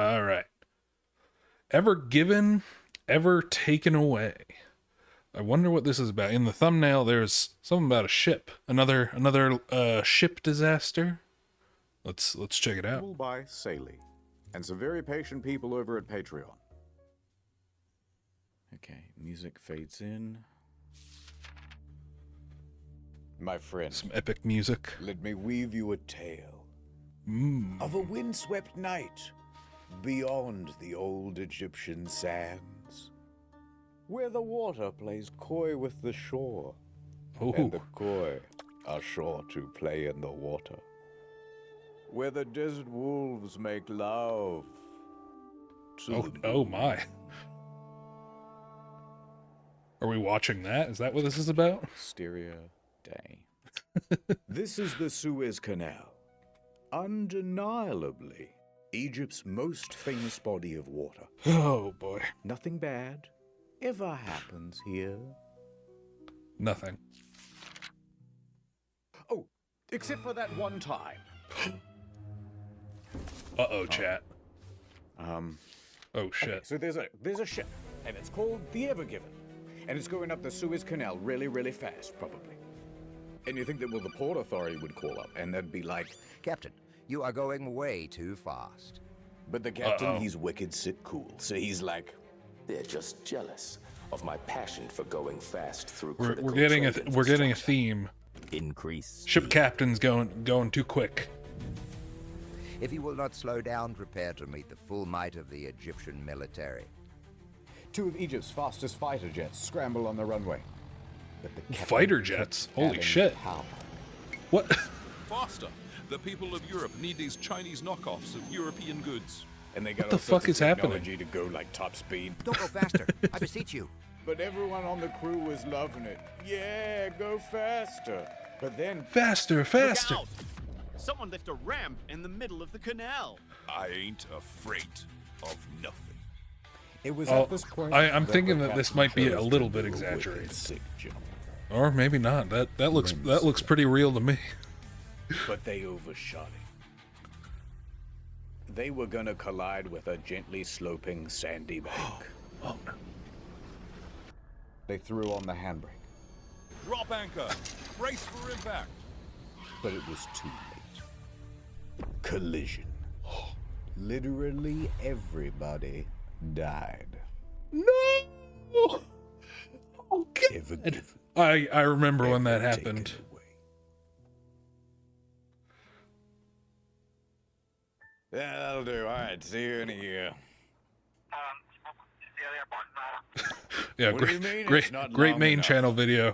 All right. Ever given, ever taken away. I wonder what this is about. In the thumbnail, there's something about a ship. Another ship disaster. Let's check it out. By Saley, and some very patient people over at Patreon. Okay, music fades in. My friend, Some epic music. let me weave you a tale of a windswept night beyond the old Egyptian sands, where the water plays coy with the shore, and the coy are sure to play in the water, where the desert wolves make love to Oh my. Are we watching that? Is that what this is about? Stereo day. This is the Suez Canal. Undeniably, Egypt's most famous body of water. Oh boy. Nothing bad ever happens here. Nothing. Oh, except for that one time. Uh-oh, chat. Oh shit. Okay, so there's a ship, and it's called the Ever Given. And it's going up the Suez Canal really, really fast, probably. And you think that, well, the Port Authority would call up, and they'd be like, Captain, you are going way too fast. but the captain, he's wicked sit cool. So he's like, They're just jealous of my passion for going fast through We're critical getting a trade we're getting a infrastructure. theme. Increase. Ship captain's going too quick. If you will not slow down, prepare to meet the full might of the Egyptian military. two of Egypt's fastest fighter jets scramble on the runway. But the captain Fighter jets? kept Holy adding shit. power. What? Faster! The people of Europe need these Chinese knockoffs of European goods. And they got the all sorts fuck of is happening? technology to go like top speed. Don't go faster, I beseech you. But everyone on the crew was loving it. Yeah, go faster. But then Faster, faster. Look out! Someone left a ramp in the middle of the canal. I ain't afraid of nothing. it was Oh, at this point. I'm that thinking the that this captain might be a chose little to bit do a wicked exaggerated. sick jump. Or maybe not. That looks pretty real to me. But they overshot it. They were gonna collide with a gently sloping sandy bank. Oh no. They threw on the handbrake, Drop anchor! Brace for impact! but it was too late. Collision. Literally everybody died. No. Oh, Ever God. given, I remember when that ever taken happened. away. That'll do. All right, see you in a year. Yeah, What do you mean great it's not great long main enough? channel video,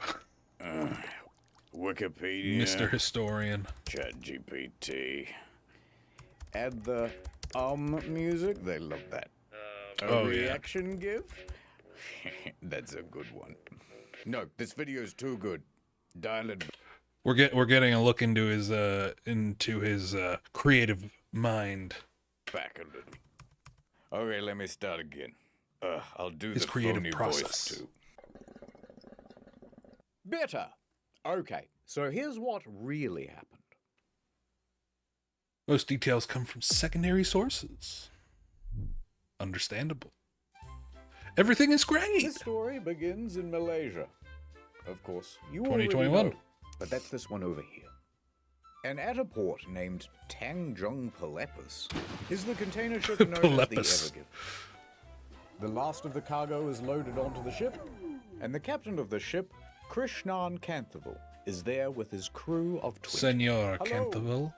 Wikipedia. Mr. Historian. ChatGPT. Add the music. They love that. Oh, yeah. Reaction give? That's a good one. No, this video is too good. Dial it We're getting a look into his creative mind. back a little. Okay, let me start again. I'll do His the creative phony process. voice too. Better. Okay, so here's what really happened. Most details come from secondary sources. Understandable. Everything is great. This story begins in Malaysia. Of course, you already 2021. know, but that's this one over here. And at a port named Tanjung Pelepus is the container ship known as the Pelepus. Evergiven. The last of the cargo is loaded onto the ship, and the captain of the ship, Krishnan Kanthaval, is there with his crew of 20. Senor Hello. Canterville.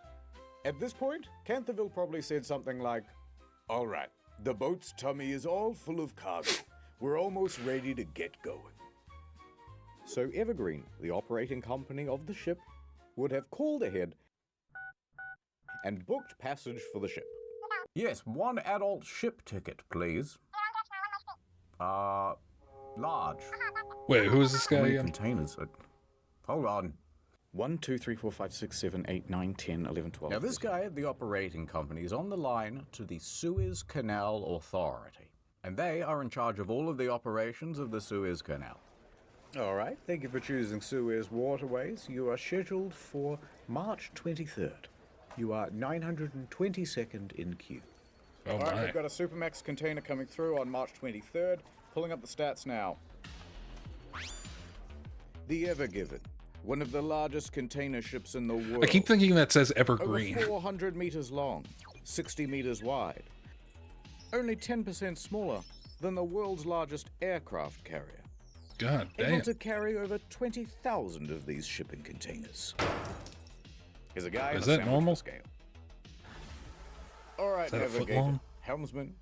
At this point, Kanthaval probably said something like, "All right, the boat's tummy is all full of cargo. We're almost ready to get going." So Evergreen, the operating company of the ship, would have called ahead and booked passage for the ship. Yes, one adult ship ticket, please. Large. Wait, who is this How guy many again? containers? Hold on. 1, 2, 3, 4, 5, 6, 7, 8, 9, 10, 11, 12. Now, this guy at the operating company is on the line to the Suez Canal Authority, and they are in charge of all of the operations of the Suez Canal. All right, thank you for choosing Suez Waterways. You are scheduled for March 23rd. You are 922nd in queue. Oh All right, my. we've got a Supermax container coming through on March 23rd. Pulling up the stats now. The Ever Given, one of the largest container ships in the world. I keep thinking that says over evergreen. 400 meters long, 60 meters wide. Only 10% smaller than the world's largest aircraft carrier. God Able damn. to carry over 20,000 of these shipping containers. Here's a guy Is on a that sandwich normal? for scale. All right, Is that a foot navigator, long? helmsman,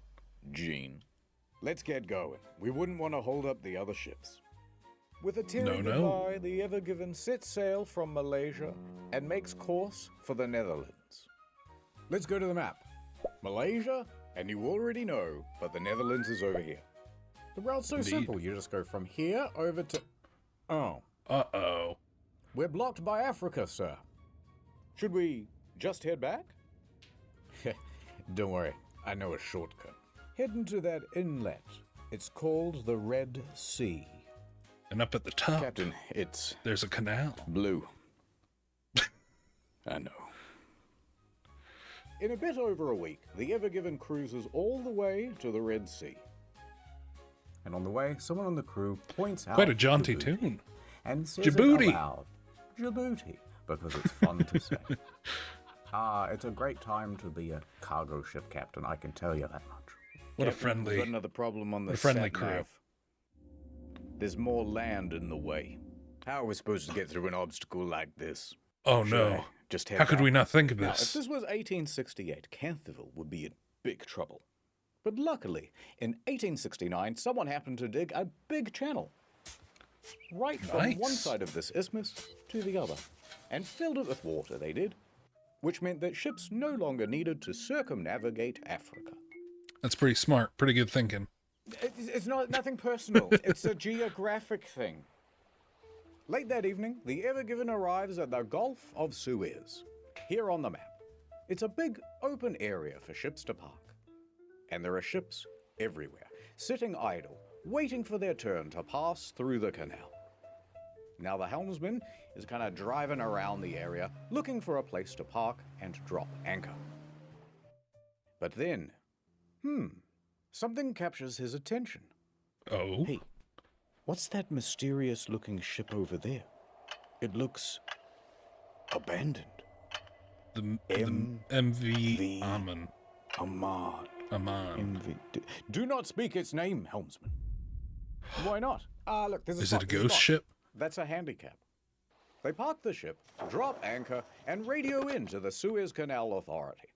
Gene. Let's get going. We wouldn't want to hold up the other ships. With a teary No. goodbye, the Ever Given sets sail from Malaysia and makes course for the Netherlands. Let's go to the map. Malaysia, and you already know, but the Netherlands is over here. The route's so Indeed. simple. You just go from here over to... Oh, Uh-oh. we're blocked by Africa, sir. Should we just head back? Don't worry, I know a shortcut. Head into that inlet. It's called the Red Sea. And up at the top, Captain, it's there's a canal. blue. I know. In a bit over a week, the Ever Given cruises all the way to the Red Sea. And on the way, someone on the crew points out Quite a jaunty Djibouti tune. and says Djibouti. it aloud. Djibouti, because it's fun to say. It's a great time to be a cargo ship captain, I can tell you that much. What a Captain, we've friendly. got another problem on the what a friendly sat-nav. crew. There's more land in the way. How are we supposed to get through an obstacle like this? Oh Should no. I just head How could back? we not think of Now, if this? this was 1868, Canterville would be in big trouble. But luckily, in 1869, someone happened to dig a big channel. Right from Nice. one side of this isthmus to the other. And filled it with water, they did. Which meant that ships no longer needed to circumnavigate Africa. That's pretty smart. Pretty good thinking. It's not nothing personal. It's a geographic thing. Late that evening, the Ever Given arrives at the Gulf of Suez, here on the map. It's a big open area for ships to park. And there are ships everywhere, sitting idle, waiting for their turn to pass through the canal. Now the helmsman is kind of driving around the area, looking for a place to park and drop anchor. But then, something captures his attention. Oh. Hey, what's that mysterious-looking ship over there? It looks abandoned. The M- MV V- Aman. Ahmad. Aman. Do not speak its name, helmsman. Why not? Look, there's Is spot, it a there's ghost spot. ship? That's a handicap. They park the ship, drop anchor, and radio in to the Suez Canal Authority.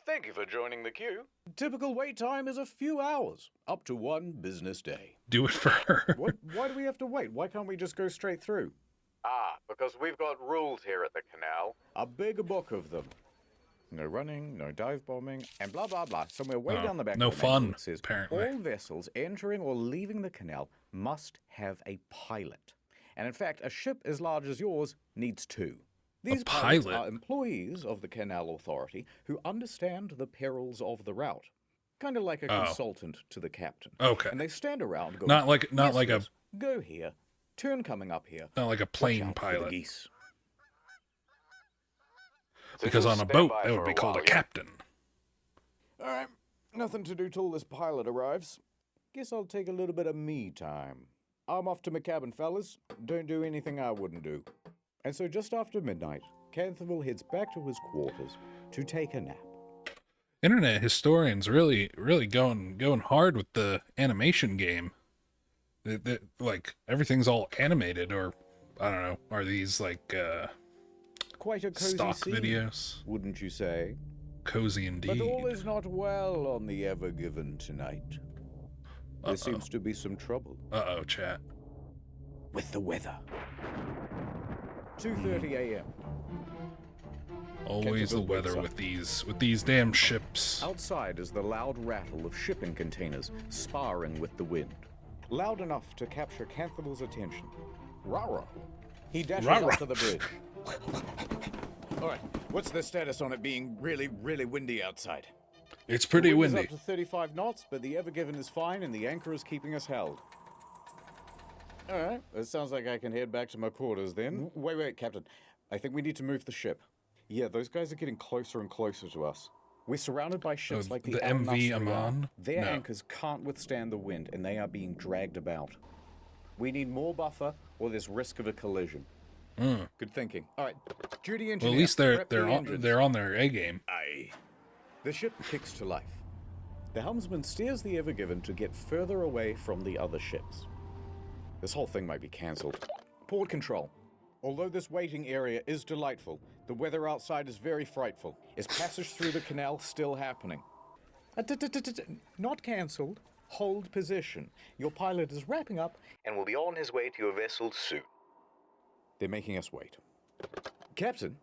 Thank you for joining the queue. Typical wait time is a few hours, up to one business day. Do it for her. Why do we have to wait? Why can't we just go straight through? Because we've got rules here at the canal. A big book of them. No running, no dive bombing, and blah, blah, blah. Somewhere way Oh, down the back no of the manual fun, it says, apparently. all vessels entering or leaving the canal must have a pilot. And in fact, a ship as large as yours needs two. These pilots pilot? are employees of the Canal Authority who understand the perils of the route. Kind of like a Oh. consultant to the captain. Okay. And they stand around going, Not like "Yes, a yes, go here, turn coming up here. not like a Watch plane out for the pilot. geese." Because on a boat that would be called a captain. All right, nothing to do till this pilot arrives. Guess I'll take a little bit of me time. I'm off to my cabin, fellas. Don't do anything I wouldn't do. And so just after midnight, Canterville heads back to his quarters to take a nap. Internet historians really going hard with the animation game. Like everything's all animated, or I don't know. Are these like Quite a cozy stock scene, videos? wouldn't you say? Cozy indeed. But all is not well on the Ever Given tonight. There seems to be some trouble Uh-oh, chat. with the weather. 2:30 a.m. Always the Canterville wakes weather up. with these damn ships. Outside is the loud rattle of shipping containers sparring with the wind. Loud enough to capture Canterville's attention. Rah-rah. He dashes Rah-rah. onto the bridge. All right, what's the status on it being really, really windy outside? It's pretty The wind is windy. up to 35 knots, but the Ever Given is fine and the anchor is keeping us held. All right, it sounds like I can head back to my quarters then. Wait, Captain. I think we need to move the ship. Yeah, those guys are getting closer and closer to us. We're surrounded by ships like the Al MV Nasr. Aman? Their No. anchors can't withstand the wind, and they are being dragged about. We need more buffer, or there's risk of a collision. Good thinking. All right, duty engineer. Well, at least prep the they're engines. on their A game. Aye. The ship kicks to life. The helmsman steers the Ever Given to get further away from the other ships. This whole thing might be cancelled. Port control. Although this waiting area is delightful, the weather outside is very frightful. Is passage through the canal still happening? Not cancelled. Hold position. Your pilot is wrapping up and will be on his way to your vessel soon. They're making us wait. Captain,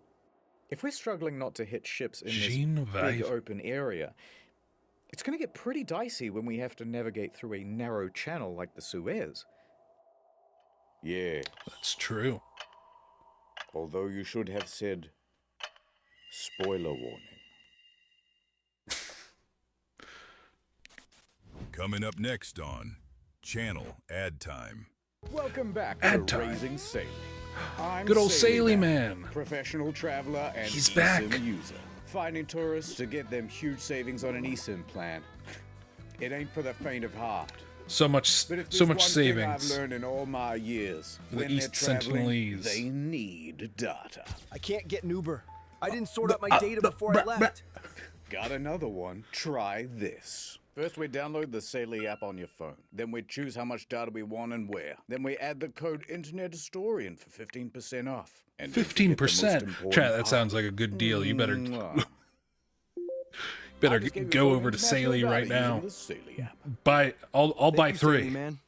if we're struggling not to hit ships in this big open area, it's going to get pretty dicey when we have to navigate through a narrow channel like the Suez. Yeah. That's true. Although you should have said, spoiler warning. Coming up next on Channel Ad Time. Welcome back Ad to time. Raising Saley. I'm Good old Saley Saley Man. Professional traveler and He's eSIM back. user. Finding tourists to get them huge savings on an eSIM plan. It ain't for the faint of heart. So much But if there's so much one thing I've savings. learned in all my years, The when East they're traveling, Sentinelese. they need data. I can't get an Uber. I didn't sort out my data before I left. Got another one? Try this. First, we download the Saley app on your phone. Then we choose how much data we want and where. Then we add the code Internet Historian for 15% off. And don't forget the most 15%. important Chat, that part. sounds like a good deal. You better Mwah. better I just gave your go phone over to international Saley data right now. using the Saley app. Buy I'll buy Thank you, 3. Saley, man.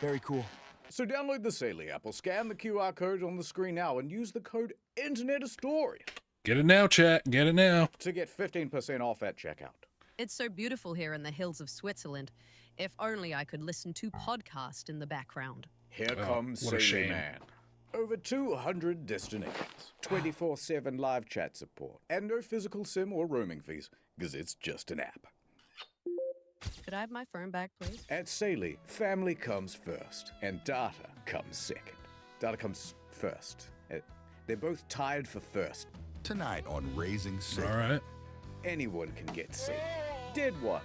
Very cool. So download the Saley app or scan the QR code on the screen now and use the code Internet Historian Get it now, chat. Get it now. to get 15% off at checkout. It's so beautiful here in the hills of Switzerland. If only I could listen to podcast in the background. Here Oh, comes what a Saley shame. Man. Over 200 destinations, 24/7 live chat support, and no physical SIM or roaming fees, because it's just an app. Could I have my phone back, please? At Saley, family comes first, and data comes second. Data comes first. They're both tied for first. Tonight on Raising Saley. All right. Anyone can get Saley. Dead ones.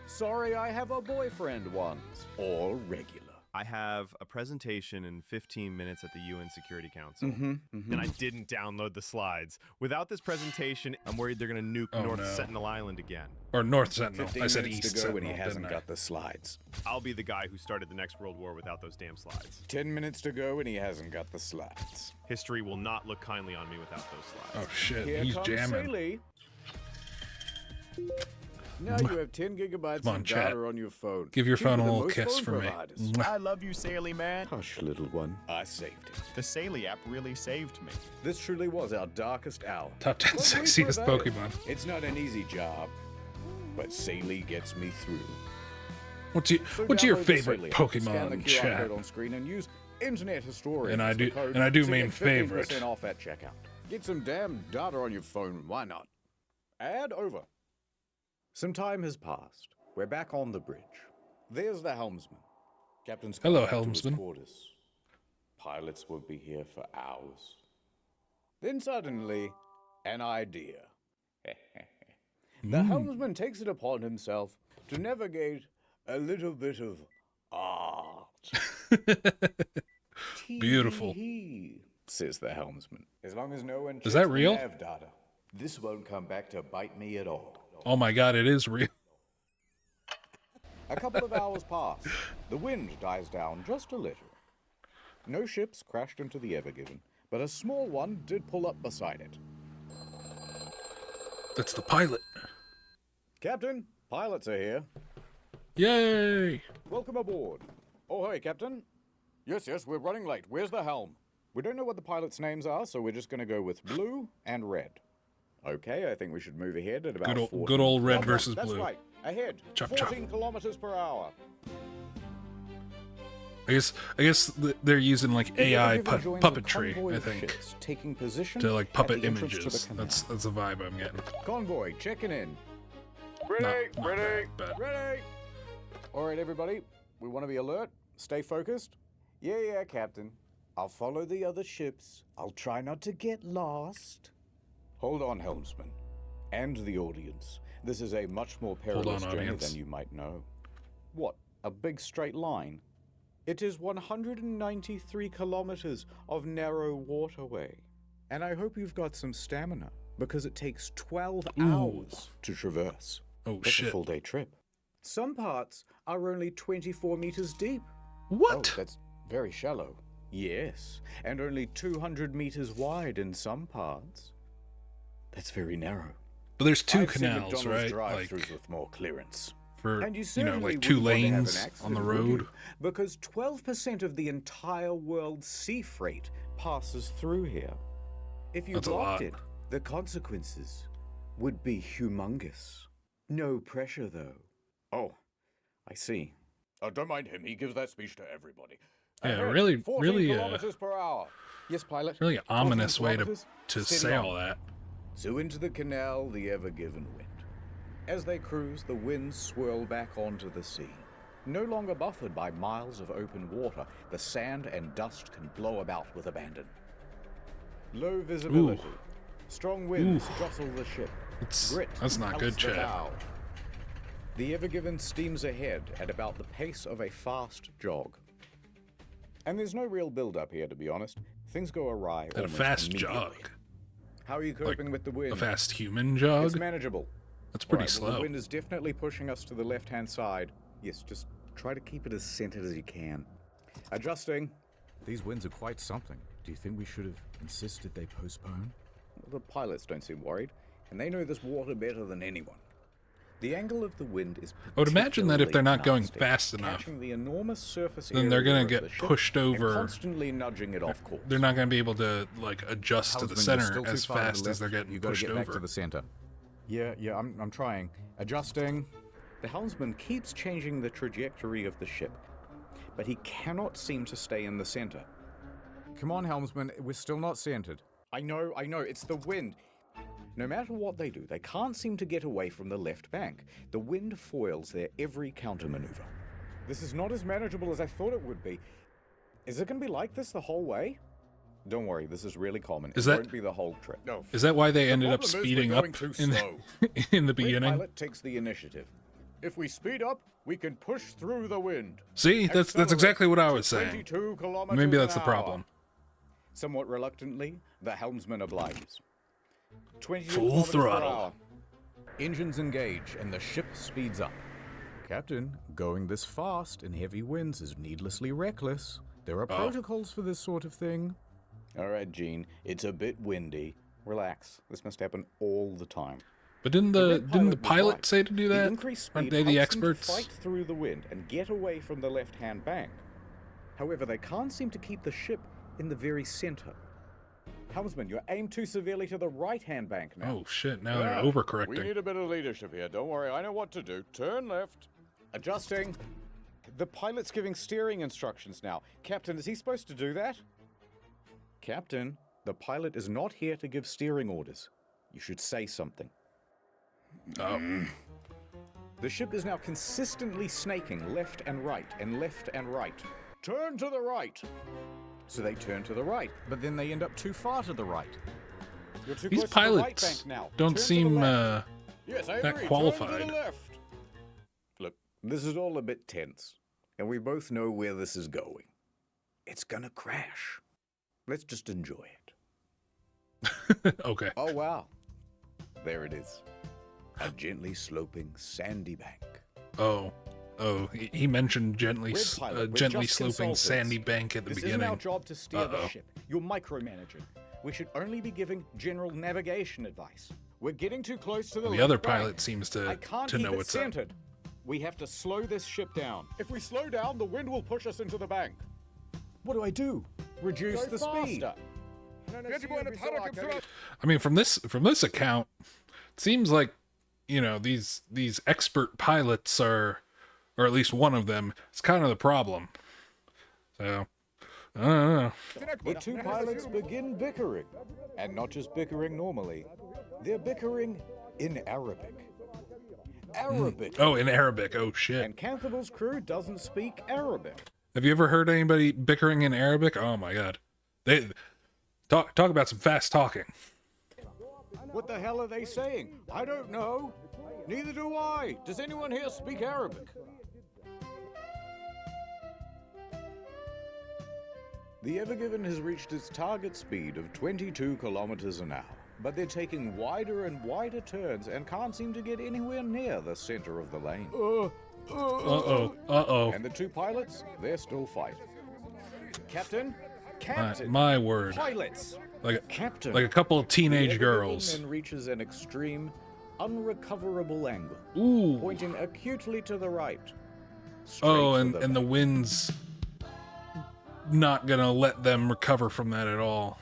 Sorry, I have a boyfriend ones. All regular. I have a presentation in 15 minutes at the UN Security Council, Mm-hmm. and I didn't download the slides. Without this presentation, I'm worried they're going to nuke Oh, North no. Sentinel Island again. Or North Sentinel. 15 I said minutes East to go and Sentinel, he hasn't didn't I? got the slides. I'll be the guy who started the next World War without those damn slides. 10 minutes to go and he hasn't got the slides. History will not look kindly on me without those slides. Oh shit, Here he's comes jamming. Saley. Now you have 10 gigabytes Come on, of chat. data on your phone. Give your Two phone of a the little most kiss phone for me. providers. Mwah. I love you, Saley man. Hush, little one. I saved it. The Saley app really saved me. This truly was our darkest hour. Top 10 But we sexiest prevailed. Pokemon. It's not an easy job, but Saley gets me through. What's your download the favorite Saley app, scan the Pokemon, QR chat? code on screen and use Internet Historian. And I as the do- code and I do to mean get 15% favorite. off at checkout. Get some damn data on your phone. Why not? Add over. Some time has passed. We're back on the bridge. There's the helmsman. Captain's Hello, gone back to his helmsman. quarters. Pilots will be here for hours. Then suddenly, an idea. The helmsman takes it upon himself to navigate a little bit of art. Beautiful. Tee-hee, says the helmsman. As long as no one Is that checks the real? nav data, this won't come back to bite me at all. Oh my god, it is real. A couple of hours pass. The wind dies down just a little. No ships crashed into the Ever Given, but a small one did pull up beside it. That's the pilot. Captain, pilots are here. Yay! Welcome aboard. Oh, hey, Captain. Yes, we're running late. Where's the helm? We don't know what the pilots' names are, so we're just going to go with blue and red. Okay, I think we should move ahead at about 14. Good old red Oh, no, versus that's blue. right. Ahead. Chop, 14 chop. kilometers per hour. I guess they're using like AI Ever Given joins a puppetry. convoy I of think ships taking position to like at puppet the entrance to the images. canal. That's a vibe I'm getting. Convoy checking in. Not bad. Ready. All right, everybody. We want to be alert. Stay focused. Yeah, Captain. I'll follow the other ships. I'll try not to get lost. Hold on, helmsman. And the audience. This is a much more Hold on, perilous journey audience. than you might know. What? A big straight line? It is 193 kilometers of narrow waterway. And I hope you've got some stamina, because it takes 12 hours to traverse. Oh, That's shit. a full-day trip. Some parts are only 24 meters deep. What? Oh, that's very shallow. Yes, and only 200 meters wide in some parts. That's very narrow. But there's two I've seen canals, McDonald's right? drive-thrus Like, with more clearance. for, And you like certainly two wouldn't want to have an lanes on accident, the would you? road. Because 12% of the entire world's sea freight passes through here. If you That's a blocked lot. it, the consequences would be humongous. No pressure, though. Oh, I see. Oh, don't mind him. He gives that speech to everybody. Yeah, Ahead, really, 14 really, kilometers per hour. Yes, pilot. really 14 ominous way kilometers. to Steady say on. all that. So into the canal, the ever-given wind. As they cruise, the winds swirl back onto the sea. No longer buffered by miles of open water, the sand and dust can blow about with abandon. Low visibility. Strong winds jostle the ship. Grit That's not good, melts the Chad. bow. The Ever-Given steams ahead at about the pace of a fast jog. And there's no real build-up here, to be honest. Things go awry At a almost fast immediately. jog. How are you coping with the wind? A fast human jog? It's manageable. That's pretty Alright, well, slow. the wind is definitely pushing us to the left-hand side. Yes, just try to keep it as centered as you can. Adjusting. These winds are quite something. Do you think we should have insisted they postpone? The pilots don't seem worried, and they know this water better than anyone. The angle of the wind is I would imagine that if they're not going nasty, fast enough, catching the enormous surface then they're area gonna of get the ship pushed and over. constantly nudging it off course. They're not going to be able to like adjust to the Houseman, you're center still too as far to the fast as they're left. getting You gotta pushed get over. back to the center. Yeah, I'm trying. Adjusting. The helmsman keeps changing the trajectory of the ship, but he cannot seem to stay in the center. Come on, helmsman, we're still not centered. I know, it's the wind. No matter what they do, they can't seem to get away from the left bank. The wind foils their every countermaneuver. This is not as manageable as I thought it would be. Is it going to be like this the whole way? Don't worry, this is really common. Is it that- won't be the whole trip. No. Is that why they The ended up problem is speeding we're up going too in slow. in the Great beginning? pilot takes the initiative. If we speed up, we can push through the wind. See, that's Accelerate exactly what I to was saying. 22 kilometers Maybe an that's the hour. problem. Somewhat reluctantly, the helmsman obliges. 22 Full kilometers per throttle. hour. Engines engage, and the ship speeds up. Captain, going this fast in heavy winds is needlessly reckless. There are protocols for this sort of thing. All right, Gene, it's a bit windy. Relax. This must happen all the time. But didn't The the red was pilot right. say to do The that? increased Aren't speed they the helps them to experts? fight through the wind and get away from the left-hand bank. However, they can't seem to keep the ship in the very center. Helmsman, you're aimed too severely to the right-hand bank now. Oh shit! Now they're overcorrecting. We need a bit of leadership here. Don't worry, I know what to do. Turn left. Adjusting. The pilot's giving steering instructions now. Captain, is he supposed to do that? Captain, the pilot is not here to give steering orders. You should say something. Oh. The ship is now consistently snaking left and right and left and right. Turn to the right. So they turn to the right. But then they end up too far to the right. You're too These close to the right pilots bank now. don't Turn to the seem left. Yes, I that agree. Turn qualified. to the left. Look, this is all a bit tense, and we both know where this is going. It's gonna crash. Let's just enjoy it. Okay. Oh, wow. There it is. A gently sloping sandy bank. Oh, he mentioned gently, Red pilot, we're gently just sloping consultants. sandy bank at the This beginning. isn't our job to steer the Uh-oh. ship. You're micromanaging. We should only be giving general navigation advice. We're getting too close to the The other left bank. pilot seems I to can't know keep it what's up. centered. We have to slow this ship down. If we slow down, the wind will push us into the bank. What do I do? Reduce the speed. I mean, from this account, it seems like, you know, these expert pilots are, or at least one of them, is kind of the problem. So, I don't know. The two pilots begin bickering. And not just bickering normally. They're bickering in Arabic. Arabic. Oh, in Arabic. Oh shit. And Canthable's crew doesn't speak Arabic. Have you ever heard anybody bickering in Arabic? Oh my god. They talk about some fast talking. What the hell are they saying? I don't know. Neither do I. Does anyone here speak Arabic? The Ever Given has reached its target speed of 22 kilometers an hour, but they're taking wider and wider turns and can't seem to get anywhere near the center of the lane. Uh-oh. And the two pilots, they're still fighting. Captain? My word. Pilots! Like Captain, a couple of teenage the girls. then reaches an extreme, unrecoverable angle, Ooh. pointing acutely to the right. straight Oh, for and the wind's not gonna let them recover from that at all.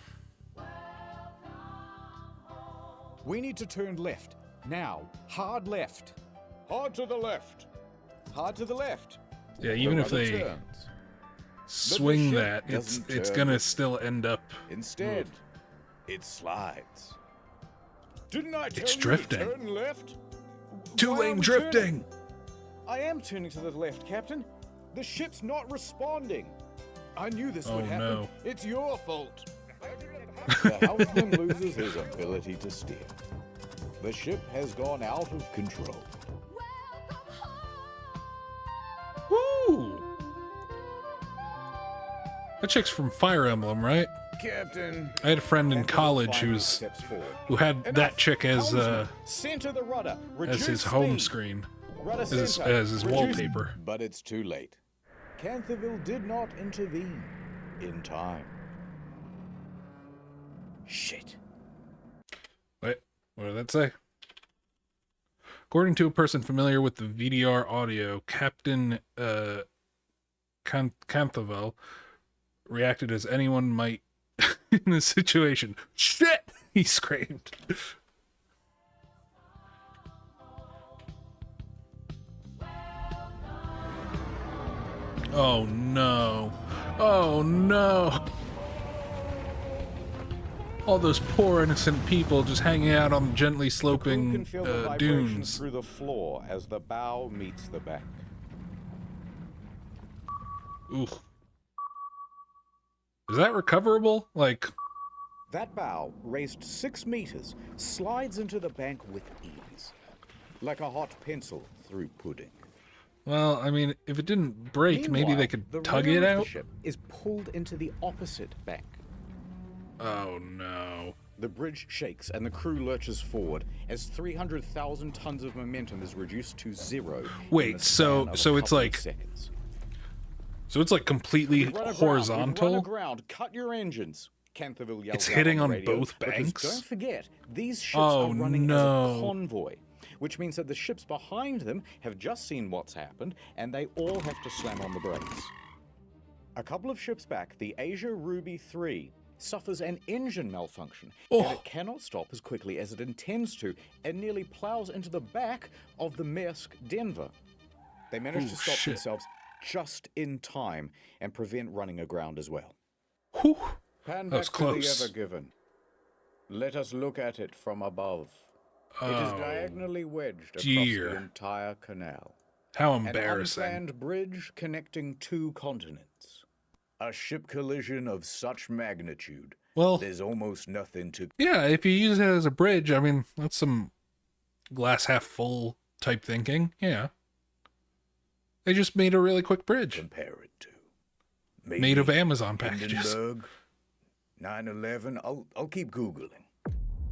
We need to turn left. Now. Hard left. Hard to the left. Hard to the left. Yeah, even if rudder they turns. swing ship that, it's doesn't gonna turn. still end up. Instead, it slides. Didn't I tell It's you drifting. to turn left? Two-lane drifting. I am turning to the left, Captain. The ship's not responding. I knew this Oh would happen. no. It's your fault. The helmsman loses his ability to steer. The ship has gone out of control. Woo! That chick's from Fire Emblem, right? Captain. I had a friend in Captain college finally steps forward. who had Enough. that chick as Helmsman, center the rudder. as Reduce his home speed. screen, Rudder as his center. Reduce- wallpaper. But it's too late. Canthaville did not intervene in time. Shit. Wait, what did that say? According to a person familiar with the VDR audio, Captain Canthaville reacted as anyone might in this situation. Shit! He screamed. Oh no. Oh no. All those poor innocent people just hanging out on the gently Crew sloping can feel the vibrations dunes. through the floor as the bow meets the bank. Ooh. Is that recoverable? Like, That bow, raised 6 meters, slides into the bank with ease, like a hot pencil through pudding. well, I mean, if it didn't break, maybe Meanwhile, they could the tug rear it of out. The ship is pulled into the opposite bank. Oh no. The bridge shakes and the crew lurches forward as 300,000 tons of momentum is reduced to zero. Wait, in the so- span of so a it's couple of like seconds. So it's like completely We've run aground, horizontal. We've run aground. Cut your engines. Canthaville yells It's out hitting on, on the radio, both because banks? Don't forget, these ships Oh, are running no. as a convoy, which means that the ships behind them have just seen what's happened, and they all have to slam on the brakes. A couple of ships back, the Asia Ruby 3 suffers an engine malfunction, and it cannot stop as quickly as it intends to, and nearly plows into the back of the Maersk Denver. They manage to stop shit. themselves just in time and prevent running aground as well. Whew. Pan That was back to the close. Ever Given. Let us look at it from above. It is Oh, diagonally wedged across dear. the entire canal. How An embarrassing. unplanned bridge connecting 2 continents. A ship collision of such magnitude. Well- there's almost nothing to Yeah, if you use it as a bridge, I mean, that's some glass half full type thinking. Yeah. They just made a really quick bridge. compare it to. Made of Amazon packages. Hindenburg, 9/11. I'll keep Googling.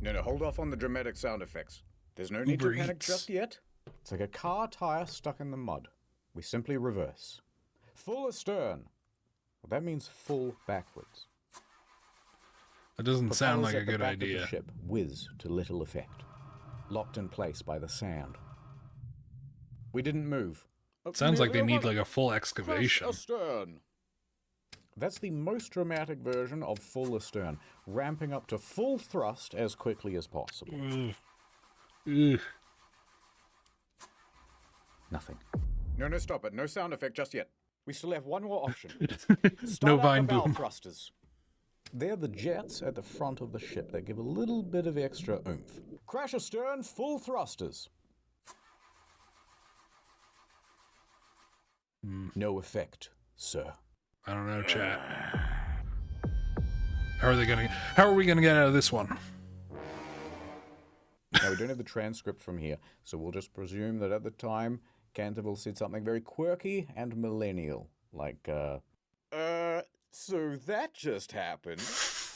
No, hold off on the dramatic sound effects. There's no need Uber to panic Eats. just yet. It's like a car tire stuck in the mud. We simply reverse. Full astern. Well, that means full backwards. That doesn't sound Propellers like a at the good back of the idea. ship whiz to little effect. Locked in place by the sand. We didn't move. Sounds like they Nearly need like a full excavation. astern. That's the most dramatic version of full astern, ramping up to full thrust as quickly as possible. Ugh. Nothing. No, stop it. No sound effect just yet. We still have one more option. No Start up vine the bow boom. thrusters. They're the jets at the front of the ship that give a little bit of extra oomph. Crash astern, full thrusters. No effect, sir. I don't know, chat. How are we gonna get out of this one? Now, we don't have the transcript from here, so we'll just presume that at the time, Canterville said something very quirky and millennial, like, So that just happened.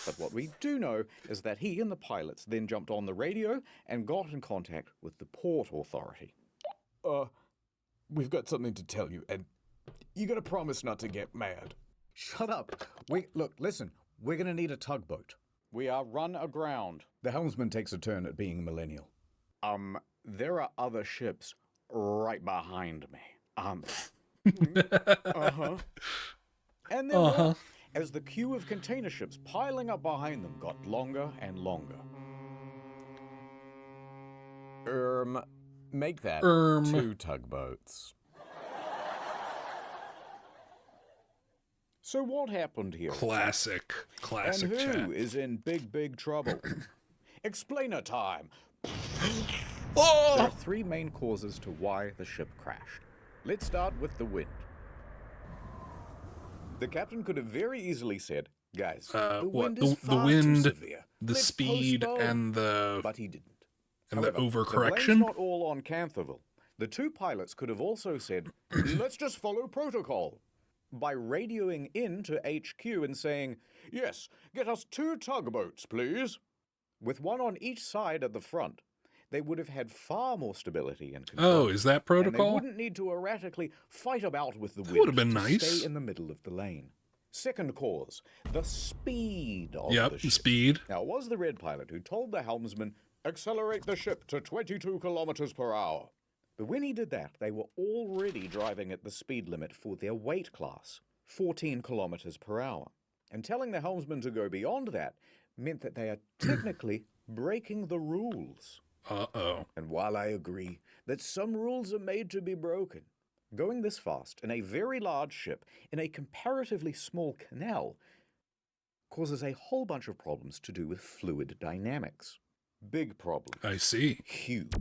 But what we do know is that he and the pilots then jumped on the radio and got in contact with the Port Authority. We've got something to tell you, and you gotta promise not to get mad. shut up. Listen, we're gonna need a tugboat. We are run aground. The helmsman takes a turn at being millennial. There are other ships right behind me. And then as the queue of container ships piling up behind them got longer and longer. Make that 2 tugboats. So what happened here? Classic And who chat. is in big trouble? Explainer time. Oh! There are 3 main causes to why the ship crashed. Let's start with the wind. The captain could have very easily said, guys, the wind is far the wind, too severe. the Let's speed, postpone." and the But he didn't. and However, the The overcorrection. blame's not all on Canterville. The 2 pilots could have also said, let's just follow protocol. By radioing in to HQ and saying, yes, get us 2 tugboats, please. With 1 on each side at the front, they would have had far more stability and control. Oh, is that And protocol? they wouldn't need to erratically fight about with the wind would have been to nice. stay in the middle of the lane. Second cause, the speed of Yep, the the ship. speed. Now, it was the red pilot who told the helmsman, accelerate the ship to 22 kilometers per hour. But when he did that, they were already driving at the speed limit for their weight class, 14 kilometers per hour. And telling the helmsman to go beyond that meant that they are technically breaking the rules. Uh-oh. And while I agree that some rules are made to be broken, going this fast in a very large ship in a comparatively small canal causes a whole bunch of problems to do with fluid dynamics. Big problem. I see. Huge.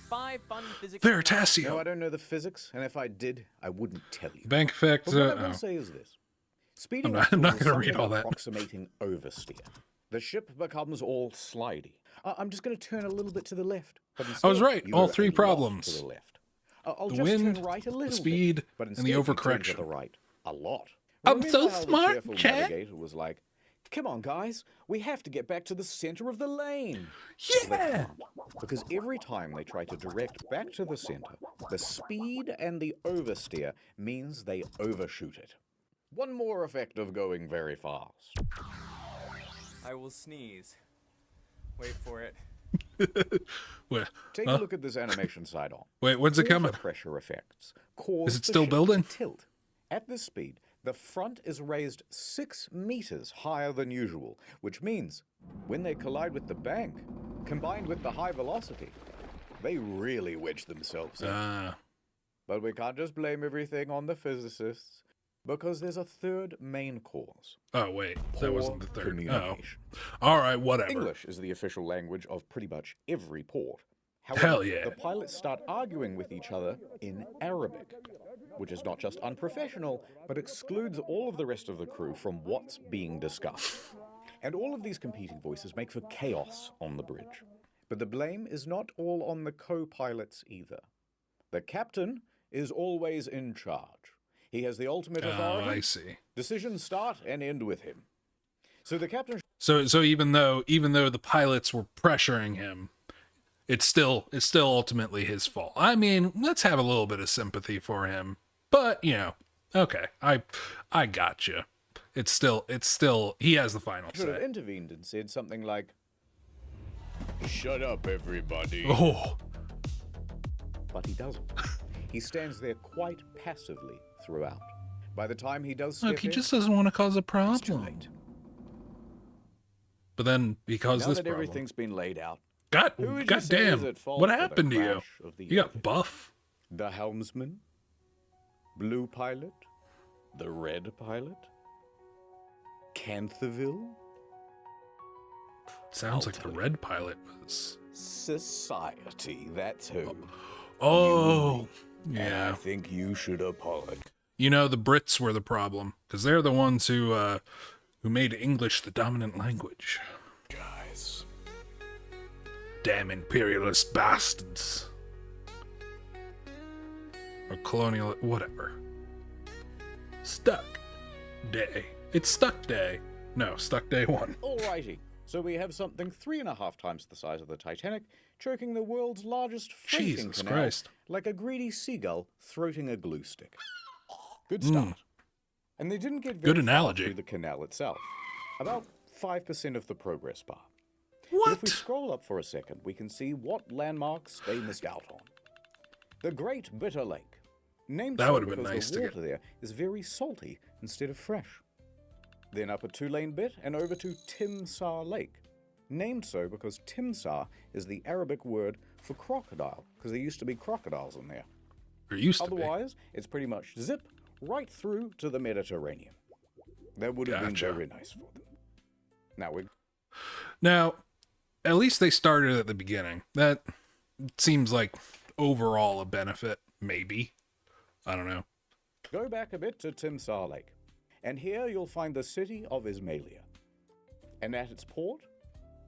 5 fun physics. No, Veritasium. I don't know the physics, and if I did, I wouldn't tell you. Bank effect. But what I will say is this. Speeding up I'm not causes gonna read something all that. approximating oversteer. The ship becomes all slidey. I'm just going to turn a little bit to the left. But I was instead, right. you All go 3 a lot problems. To the left. I'll The just wind, turn right a little the speed, bit, but and the instead you turn overcorrection. to the right a lot. I'm Remember so how the smart, cheerful Chad. navigator was like, come on, guys, we have to get back to the center of the lane. Well, they Yeah. can't, because every time they try to direct back to the center, the speed and the oversteer means they overshoot it. One more effect of going very fast. I will sneeze. Wait for it. Wait, Take a look at this animation side on. wait, when's it Water coming? pressure effects cause Is it the still ship building? to tilt. At this speed, the front is raised 6 meters higher than usual, which means when they collide with the bank, combined with the high velocity, they really wedge themselves in. But we can't just blame everything on the physicists, because there's a third main cause. Oh, wait. That wasn't the Poor third. Oh. communication. All right, whatever. English is the official language of pretty much every port. Hell yeah. The pilots start arguing with each other in Arabic, which is not just unprofessional, but excludes all of the rest of the crew from what's being discussed. And all of these competing voices make for chaos on the bridge. But the blame is not all on the co-pilots either. The captain is always in charge. He has the ultimate authority. Oh, I see. Decisions start and end with him. So the captain... So even though the pilots were pressuring him, it's still ultimately his fault. I mean, let's have a little bit of sympathy for him. But, okay. I got you. It's still he has the final should have say. intervened and said something like, "Shut up, everybody." Oh. But he doesn't. He stands there quite passively throughout. By the time he does step Look, he in, just doesn't want to cause a it's too problem. late. But then he caused Now this that problem. everything's been laid out, God who would you say damn. is at fault What for the happened to you? crash of the You got engine? buff? The helmsman? Blue pilot? The red pilot? Canterville? Sounds like the red pilot was. Society, that's who. Oh, And yeah. I think you should apologize. The Brits were the problem because they're the ones who made English the dominant language. Guys. Damn imperialist bastards. Or colonial, whatever. Stuck day. It's stuck day. No, stuck day 1. Alrighty. So we have something 3.5 times the size of the Titanic, choking the world's largest floating Jesus canal, Christ. like a greedy seagull throating a glue stick. Good start. And they didn't get very Good analogy. far through the canal itself. About 5% of the progress bar. What? But if we scroll up for a second, we can see what landmarks they missed out on. The Great Bitter Lake. Named That so would have been because nice the to water there is very salty instead of fresh. Then up a 2-lane bit and over to Timsah Lake. Named so because Timsah is the Arabic word for crocodile, because there used to be crocodiles in there. There used to be. Otherwise, it's pretty much zip right through to the Mediterranean. That would have been very nice for them. Now, at least they started at the beginning. That seems like overall a benefit, maybe. I don't know. Go back a bit to Timsah Lake, and here you'll find the city of Ismailia. And at its port,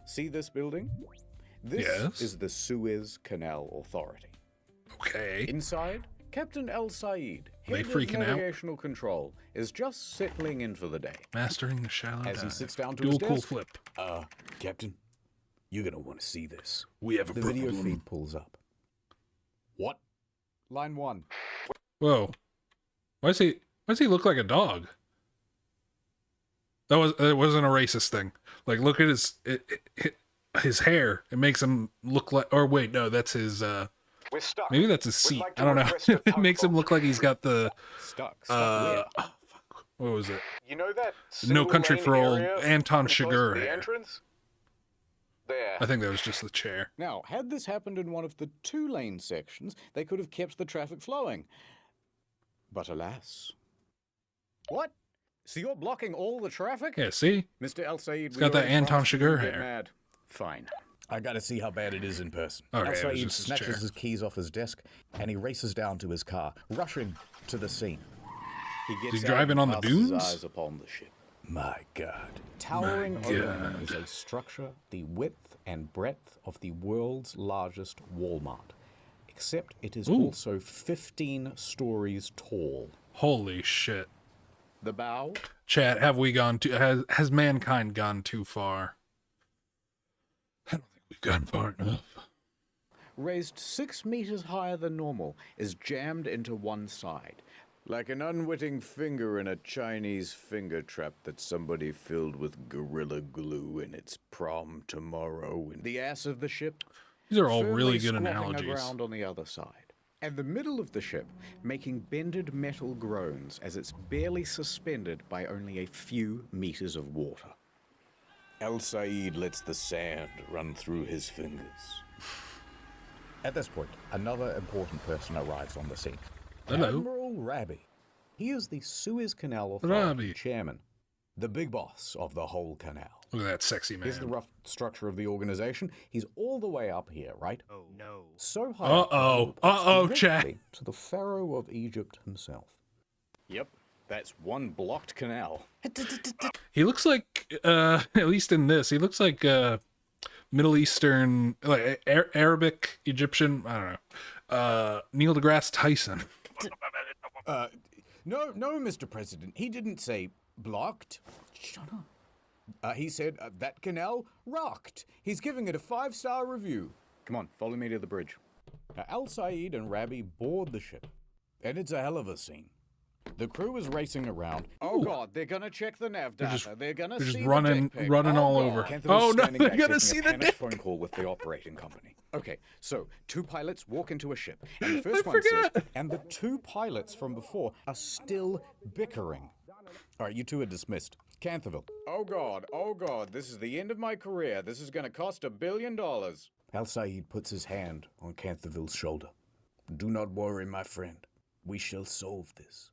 see this building? This is the Suez Canal Authority. Okay. Inside, Captain El Said, They head of freaking out? navigational control, is just settling in for the day. Mastering the shallow As he dive. sits down to Dual his cool desk, flip. Captain, you're gonna want to see this. We have a the problem. video feed pulls up. What? Line 1. Whoa. Why does he look like a dog? It wasn't a racist thing. Like, look at his hair. It makes him look like, or wait, no, that's his, We're stuck. maybe that's his seat. like to I don't know. request a It makes him look like he's got the, Stuck. what was it? You know that No Country single for lane Old area Anton close to Chigurh the hair. entrance? There. I think that was just the chair. Now, had this happened in one of the 2-lane sections, they could have kept the traffic flowing. But alas. What? So you're blocking all the traffic? Yeah, see? Mr. El Said, He's got that Anton Chigurh hair. Mad. Fine. I gotta see how bad it is in person. Okay, El it was Said just his chair. snatches his keys off his desk and he races down to his car, rushing to the scene. He gets He's out driving and on the casts his dunes? eyes upon the ship. My God. Towering My over God. him is a structure the width and breadth of the world's largest Walmart. Except it is Ooh. also 15 stories tall. Holy shit. The bow, Chat, have we gone too, has mankind gone too far? I don't think we've gone far enough. raised 6 meters higher than normal, is jammed into one side. Like an unwitting finger in a Chinese finger trap that somebody filled with Gorilla Glue in its prom tomorrow. The ass of the ship. These are all firmly really good squatting analogies. aground on the other side. At the middle of the ship, making bended metal groans as it's barely suspended by only a few meters of water. El Said lets the sand run through his fingers. At this point, another important person arrives on the scene. Hello. Admiral Rabi. He is the Suez Canal Authority Rabi. chairman, the big boss of the whole canal. Look at that sexy man. Here's the rough structure of the organization. He's all the way up here, right? Oh, no. So high Uh-oh. Uh-oh, chat. directly to the Pharaoh of Egypt himself. Yep, that's one blocked canal. He looks like, at least in this, he looks like Middle Eastern, like Arabic, Egyptian, I don't know. Neil deGrasse Tyson. No, Mr. President. He didn't say blocked. Shut up. He said that canal rocked. He's giving it a 5-star review. Come on, follow me to the bridge. Al Said and Rabi board the ship, and it's a hell of a scene. The crew is racing around. Oh God, they're gonna check the nav data. They're gonna they're see just the running deck page. all God. over. Kentha Oh was no, standing they're back gonna taking see a the panicked deck. phone call with the operating company. Okay, so 2 pilots walk into a ship, and the I first one says, forgot. and the 2 pilots from before are still bickering. All right, you 2 are dismissed. Canterville. Oh God, this is the end of my career. This is going to cost $1 billion. Al Said puts his hand on Canterville's shoulder. Do not worry, my friend. We shall solve this.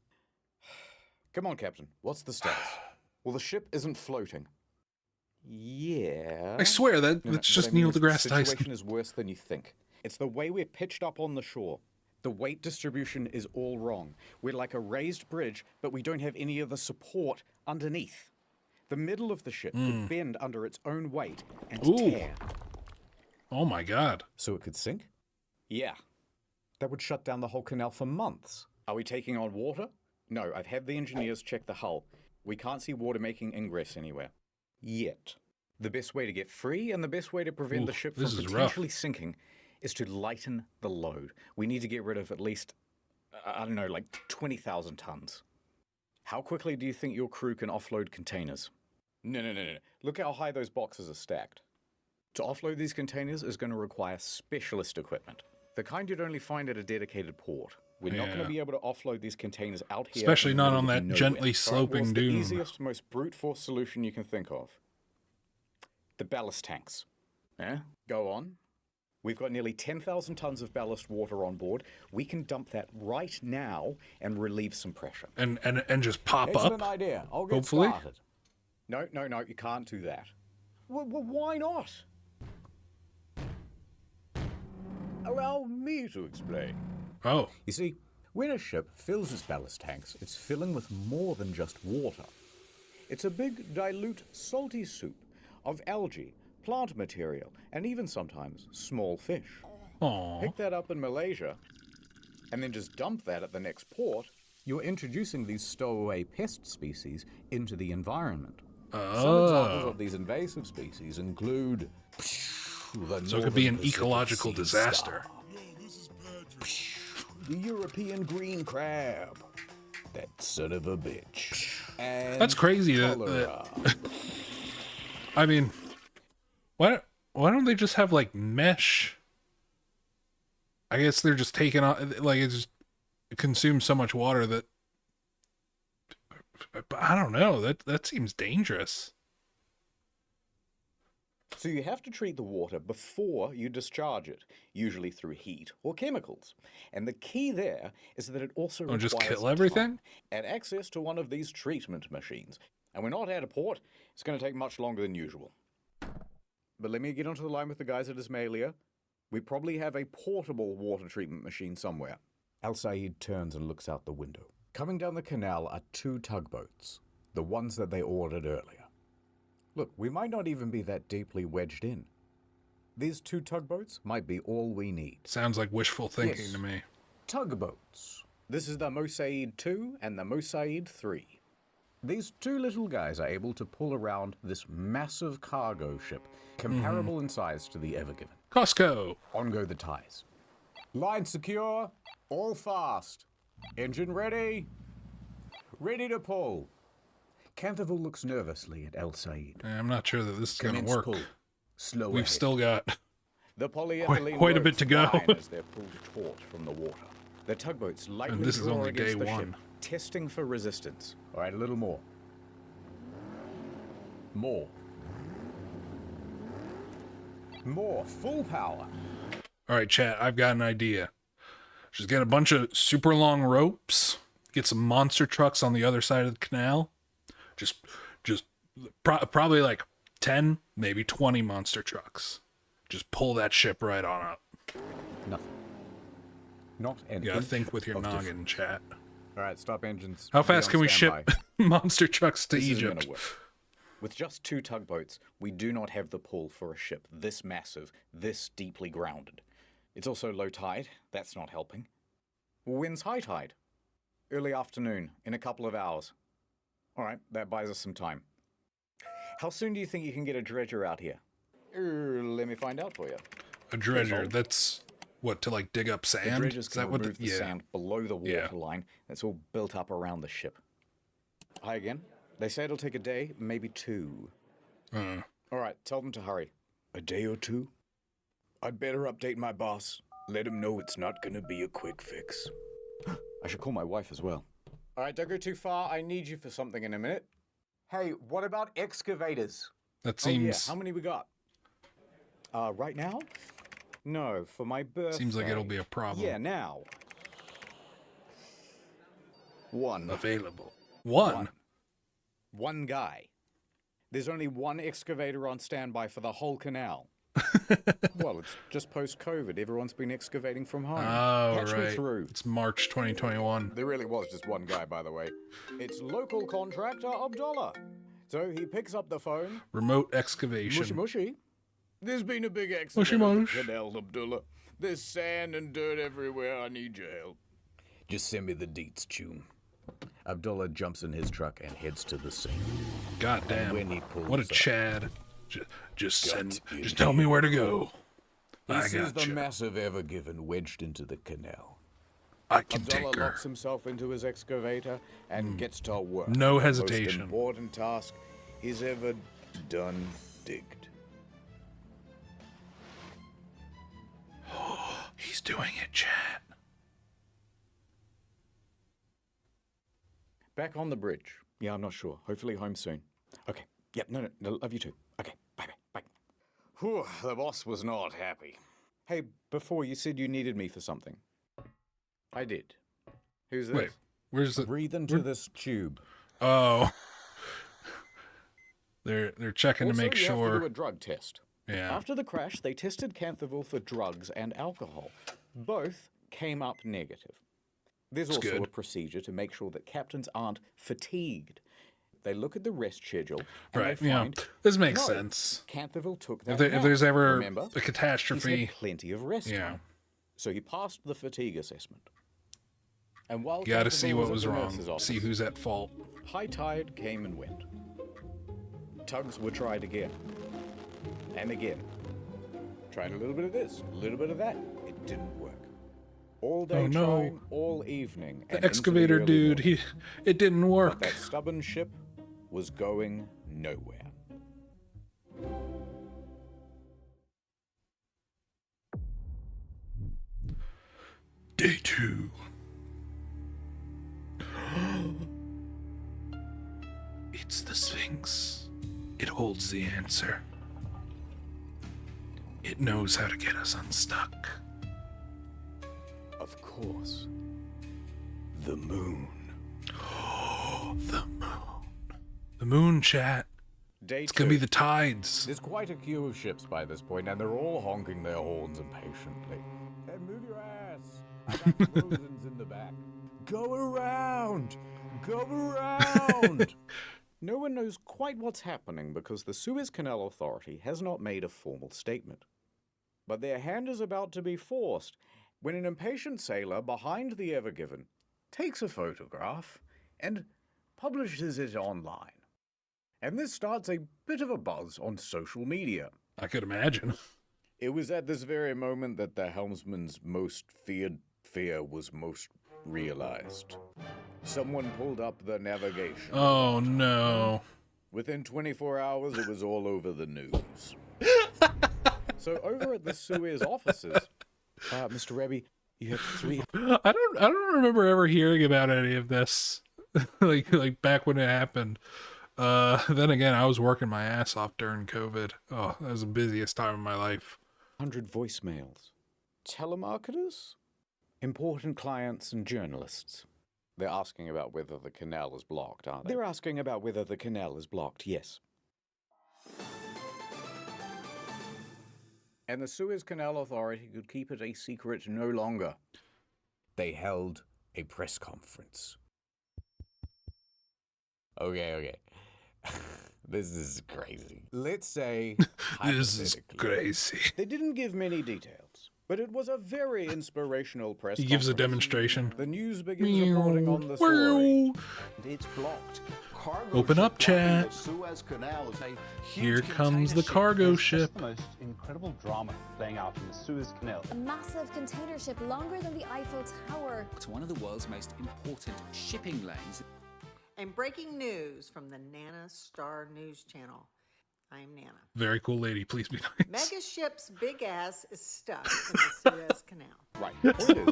Come on, Captain. What's the status? Well, the ship isn't floating. Yeah. I swear that's No, just but I mean Neil is the deGrasse Tyson. situation is worse than you think. It's the way we're pitched up on the shore. The weight distribution is all wrong. We're like a raised bridge, but we don't have any of the support underneath. The middle of the ship could bend under its own weight and Ooh. tear. Oh my god. So it could sink? Yeah. That would shut down the whole canal for months. Are we taking on water? No, I've had the engineers check the hull. We can't see water making ingress anywhere. Yet. The best way to get free and the best way to prevent the ship from potentially sinking is to lighten the load. We need to get rid of at least, I don't know, like 20,000 tons. How quickly do you think your crew can offload containers? No. Look how high those boxes are stacked. To offload these containers is going to require specialist equipment. The kind you'd only find at a dedicated port. We're not going to be able to offload these containers out here. Especially not on that gently sloping dune. The easiest, most brute force solution you can think of. The ballast tanks. Yeah? Go on. We've got nearly 10,000 tons of ballast water on board. We can dump that right now and relieve some pressure. And just pop Excellent up. idea. I'll get hopefully. started. No, you can't do that. Well, why not? Allow me to explain. Oh. You see, when a ship fills its ballast tanks, it's filling with more than just water. It's a big, dilute, salty soup of algae, plant material, and even sometimes small fish. Aww. Pick that up in Malaysia, and then just dump that at the next port. You're introducing these stowaway pest species into the environment. Oh. Some examples of these invasive species include so it could be an ecological disaster. The European green crab. That son of a bitch. And That's crazy. I mean, why don't they just have like mesh? I guess they're just taking on it consumes so much water that. But I don't know. That seems dangerous. So you have to treat the water before you discharge it, usually through heat or chemicals. And the key there is that it also requires just kill everything? time and access to one of these treatment machines. And we're not at a port. It's going to take much longer than usual. But let me get onto the line with the guys at Ismailia. We probably have a portable water treatment machine somewhere. Al Said turns and looks out the window. Coming down the canal are 2 tugboats, the ones that they ordered earlier. Look, we might not even be that deeply wedged in. These 2 tugboats might be all we need. Sounds like wishful thinking to me. Tugboats. This is the Mosaid 2 and the Mosaid 3. These 2 little guys are able to pull around this massive cargo ship, comparable in size to the Ever Given. Costco. On go the ties. Line secure. All fast. Engine ready. Ready to pull. Canterville looks nervously at El Said. I'm not sure that this is going to work. Pull. Slow We've ahead. still got The polyethylene quite a bit to go. as they're pulled taut from the water. The tugboats lightly And this is draw only against day the ship, one. testing for resistance. All right, a little more. More. More. Full power. All right, chat, I've got an idea. Just get a bunch of super long ropes, get some monster trucks on the other side of the canal. Just probably like 10, maybe 20 monster trucks. Just pull that ship right on up. Nothing. Not an You gotta inch think with your of noggin, chat. All right, stop engines. How Be fast on can we standby. ship monster trucks to This isn't Egypt? gonna work. With just 2 tugboats, we do not have the pull for a ship this massive, this deeply grounded. It's also low tide. That's not helping. Wind's high tide. Early afternoon, in a couple of hours. All right, that buys us some time. How soon do you think you can get a dredger out here? Let me find out for you. A dredger, that's what, to like dig up The sand? dredgers Is can that what remove the sand below the water line that's all built up around the ship. Hi again. They say it'll take a day, maybe 2. All right, tell them to hurry. A day or 2? I'd better update my boss. Let him know it's not gonna be a quick fix. I should call my wife as well. All right, don't go too far. I need you for something in a minute. Hey, what about excavators? That seems... Oh, yeah. How many we got? Right now? No, for my birthday. Seems like it'll be a problem. Yeah, now. 1. Available. One? One guy. There's only 1 excavator on standby for the whole canal. Well, it's just post-COVID. Everyone's been excavating from home. Oh, Patch me right. through. It's March 2021. There really was just 1 guy, by the way. It's local contractor Abdullah. So he picks up the phone. Remote excavation. Mushy mushy. There's been a big accident Mushy at mush. the canal, Abdullah. There's sand and dirt everywhere. I need your help. Just send me the deets, Tune. Abdullah jumps in his truck and heads to the scene. God damn. When he pulls What a up, Chad. Just tell me where to go. He sees the massive Ever Given wedged into the canal. I can Abdullah take her. locks himself into his excavator and gets to work. No The hesitation. most important task he's ever done digged. He's doing it, Chad. Back on the bridge. Yeah, I'm not sure. Hopefully home soon. Okay. Yep, no, love you too. Okay, bye. Whew, the boss was not happy. Hey, before you said you needed me for something. I did. Who's this? Wait, where's the... Breathe into this tube. Oh. They're checking Also, to make you have to sure. do a drug test. Yeah. After the crash, they tested Canthaville for drugs and alcohol. Both came up negative. There's That's also good. a procedure to make sure that captains aren't fatigued. They look at the rest schedule and Right, they yeah. find This makes no, sense. Canthaville took that. If there's nap. ever Remember, a catastrophe. he's had plenty of rest Yeah. time. So he passed the fatigue assessment. And while You gotta see Canthaville what was was at the wrong. nurse's office, See who's at fault. high tide came and went. Tugs were tried again. And again. Tried a little bit of this, a little bit of that. It didn't work. All day Oh, no. trying, all evening. The and into excavator early dude, morning. it didn't But work. that stubborn ship was going nowhere. Day 2. It's the Sphinx. It holds the answer. It knows how to get us unstuck. Of course. The moon. The moon. The moon, chat. Day It's gonna be two. the tides. There's quite a queue of ships by this point, and they're all honking their horns impatiently. Hey, move your ass! I got Frozen's in the back. Go around! Go around! No one knows quite what's happening because the Suez Canal Authority has not made a formal statement. But their hand is about to be forced when an impatient sailor behind the Ever Given takes a photograph and publishes it online. And this starts a bit of a buzz on social media. I could imagine. It was at this very moment that the helmsman's most feared fear was most realized. Someone pulled up the navigation. Oh no. Within 24 hours, it was all over the news. So over at the Suez offices, Mr. Rebbe, you have 3... I don't remember ever hearing about any of this. like back when it happened. Then again, I was working my ass off during COVID. Oh, that was the busiest time of my life. 100 voicemails. Telemarketers? Important clients and journalists. They're asking about whether the canal is blocked, aren't they? They're asking about whether the canal is blocked, yes. And the Suez Canal Authority could keep it a secret no longer. They held a press conference. Okay. This is crazy. Let's say, This is crazy. They didn't give many details, but it was a very inspirational press He gives a conference. demonstration. The news begins reporting on the story. Meow. It's blocked. Cargo Open up, ship blocking chat. the Suez Canal is a Here huge comes the container cargo That's ship. the most incredible drama playing out in the Suez Canal. A massive container ship longer than the Eiffel Tower. It's one of the world's most important shipping lanes. And breaking news from the Nana Star News Channel. I'm Nana. Very cool lady. Please be nice. Mega ship's big ass is stuck in the Suez Canal. Right.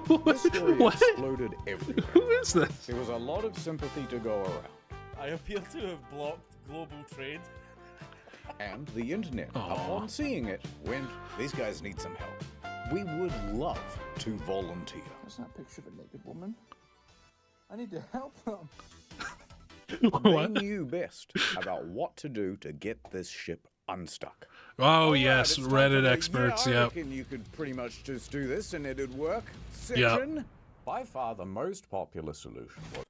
Point is, this story What? exploded everywhere. Who is this? There was a lot of sympathy to go around. I appear to have blocked global trade. And the internet, Aw. upon seeing it, went, these guys need some help. We would love to volunteer. There's that picture of a naked woman. I need to help them. They knew best about what to do to get this ship unstuck. Oh, Alright, yes, it's time Reddit for the- experts, yeah, I yep. reckon you could pretty much just do this and it'd work. Yep. Section. By far the most popular solution was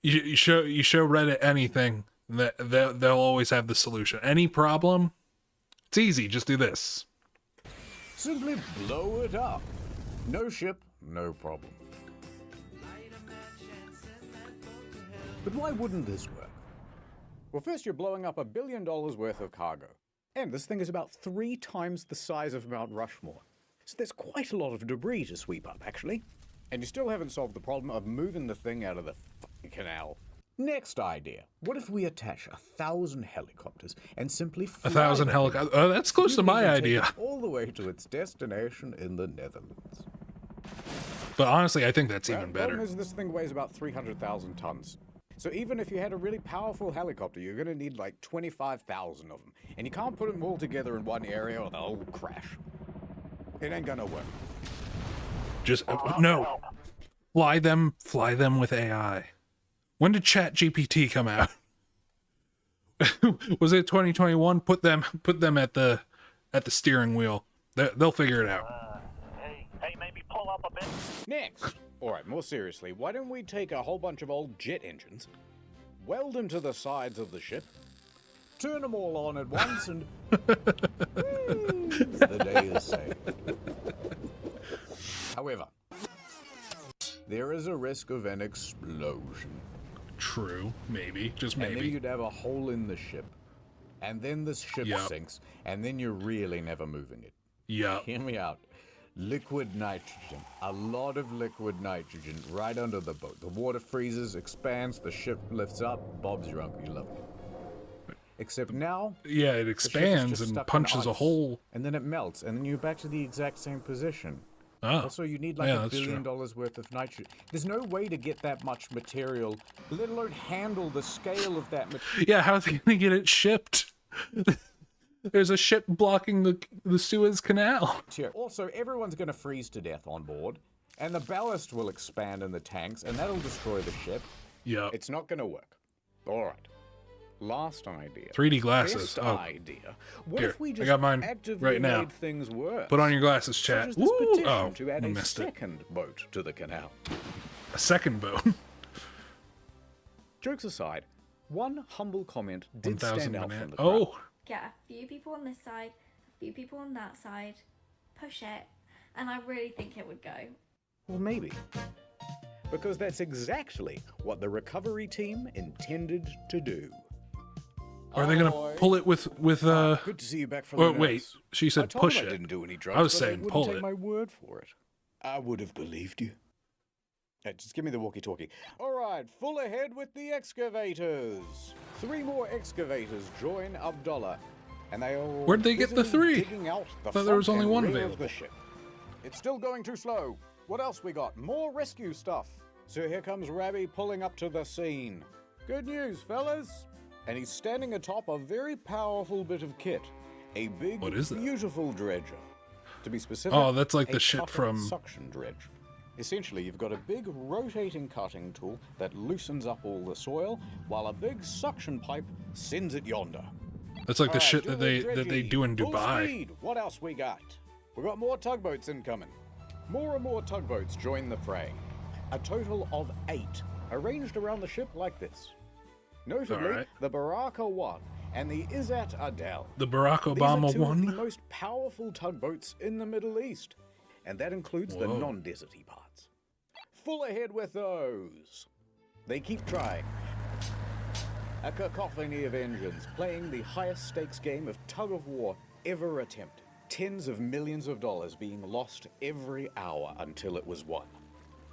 You show Reddit anything, they'll always have the solution. Any problem, It's easy. Just do this. Simply blow it up. No ship, no problem. But why wouldn't this work? Well, first you're blowing up $1 billion worth of cargo. And this thing is about 3 times the size of Mount Rushmore. So there's quite a lot of debris to sweep up, actually. And you still haven't solved the problem of moving the thing out of the fucking canal. Next idea. What if we attach 1,000 helicopters and simply fly 1,000 helicopters? Oh, that's close to my idea. All the way to its destination in the Netherlands. But honestly, I think that's even The better. problem is this thing weighs about 300,000 tons. So even if you had a really powerful helicopter, you're going to need like 25,000 of them. And you can't put them all together in one area or they'll all crash. It ain't gonna work. Just no. Fly them with AI. When did ChatGPT come out? Was it 2021? Put them at the steering wheel. They'll figure it out. Hey, maybe pull up a bit. Next. All right, more seriously, why don't we take a whole bunch of old jet engines, weld them to the sides of the ship, turn them all on at once, and the day is saved. However, there is a risk of an explosion. True, maybe, just And then maybe. you'd have a hole in the ship, and then the ship sinks, and then you're really never moving it. Yeah. Hear me out. Liquid nitrogen. A lot of liquid nitrogen right under the boat. The water freezes, expands, the ship lifts up. Bob's your uncle, you love it. Except now... Yeah, it expands and punches a hole. And then it melts, and then you're back to the exact same position. Oh. Also, you need like $1 billion worth of nitrogen. There's no way to get that much material, let alone handle the scale of that material. Yeah, how are they going to get it shipped? There's a ship blocking the Suez Canal. Also, everyone's going to freeze to death on board, and the ballast will expand in the tanks, and that'll destroy the ship. Yeah. It's not going to work. All right. Last idea. 3D glasses. Best Oh. idea. What Here, if we I just got mine actively right now. made things worse? Put on your glasses, chat. Such as this Ooh, petition oh, to add I a missed it. second boat to the canal. A second boat. Jokes aside, one humble comment did 1,000 stand out banana. from the crowd. Oh. Get a few people on this side, a few people on that side, push it, and I really think it would go. Well, maybe. Because that's exactly what the recovery team intended to do. Are they going to pull it with Good to see you back from Oh, the wait. nurse. She I said told push him I it. didn't do any drugs, I was but saying wouldn't pull take it. my word for it. I would have believed you. Just give me the walkie-talkie. All right, full ahead with the excavators. 3 more excavators join Abdullah, and they are all Where'd they get the busily 3? digging out the Thought there was front only and one rear of available. the ship. It's still going too slow. What else we got? More rescue stuff. So here comes Rabbi pulling up to the scene. Good news, fellas. And he's standing atop a very powerful bit of kit. A big, What is that? beautiful dredger. To be specific, Oh, that's like the a shit cutter from- suction dredge. Essentially, you've got a big rotating cutting tool that loosens up all the soil, while a big suction pipe sends it yonder. That's like the All right, shit that they dredgy. do in Full Dubai. speed. What else we got? We got more tugboats incoming. More and more tugboats join the fray. A total of 8, arranged around the ship like this. Notably, Alright. the Baraka 1 and the Izzat Adel. The Barack These are Obama 2 of one. the most powerful tugboats in the Middle East, and that includes the Whoa. non-deserty parts. Full ahead with those. They keep trying. A cacophony of engines playing the highest stakes game of tug of war ever attempted. Tens of millions of dollars being lost every hour until it was won.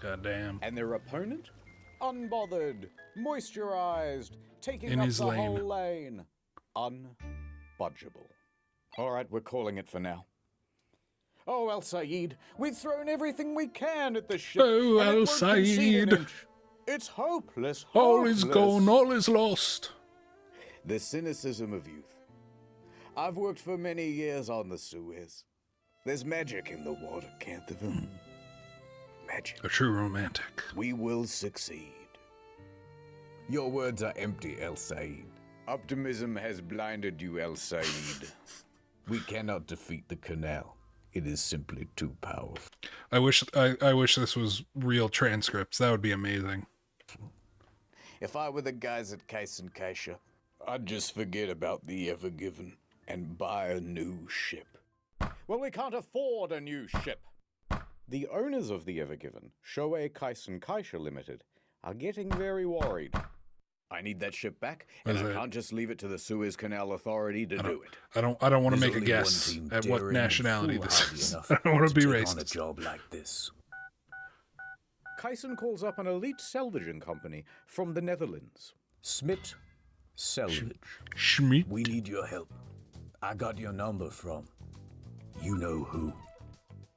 Goddamn. And their opponent? Unbothered, moisturized, taking In up his the lane. whole lane. Unbudgeable. All right, we're calling it for now. Oh, El Sayed, we've thrown everything we can at the ship. Oh, and it El won't concede an Sayed. inch. It's hopeless. All is hopeless. gone, all is lost. The cynicism of youth. I've worked for many years on the Suez. There's magic in the water, Canterville. Magic. A true romantic. We will succeed. Your words are empty, El Sayed. Optimism has blinded you, El Sayed. We cannot defeat the canal. It is simply too powerful. I wish this was real transcripts. That would be amazing. If I were the guys at Case and Keisha, I'd just forget about the Ever Given. and buy a new ship. Well, we can't afford a new ship. The owners of the Ever Given, Shoei Kaisen Kaisha Limited, are getting very worried. I need that ship back, and I can't just leave it to the Suez Canal Authority to do it. I don't want to make a guess at what nationality this is. I don't want to be racist. On a job like this. Kaisen calls up an elite salvaging company from the Netherlands. Smit Salvage. Schmidt. We need your help. I got your number from you know who.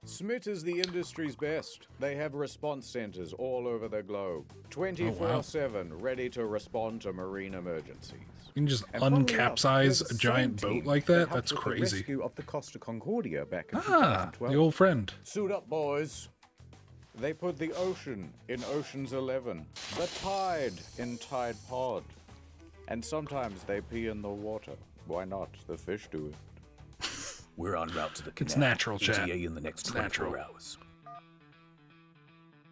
Smit is the industry's best. They have response centers all over the globe, 24/7, ready to respond to marine emergencies. You can just uncapsize a giant boat like that? That's crazy. The rescue of the Costa Concordia back in 2012. The old friend. Suit up, boys. They put the ocean in Ocean's 11, the tide in Tide Pod, and sometimes they pee in the water. Why not? The fish do it. We're en route to the canal. It's natural, chat. ETA in the next 24 hours.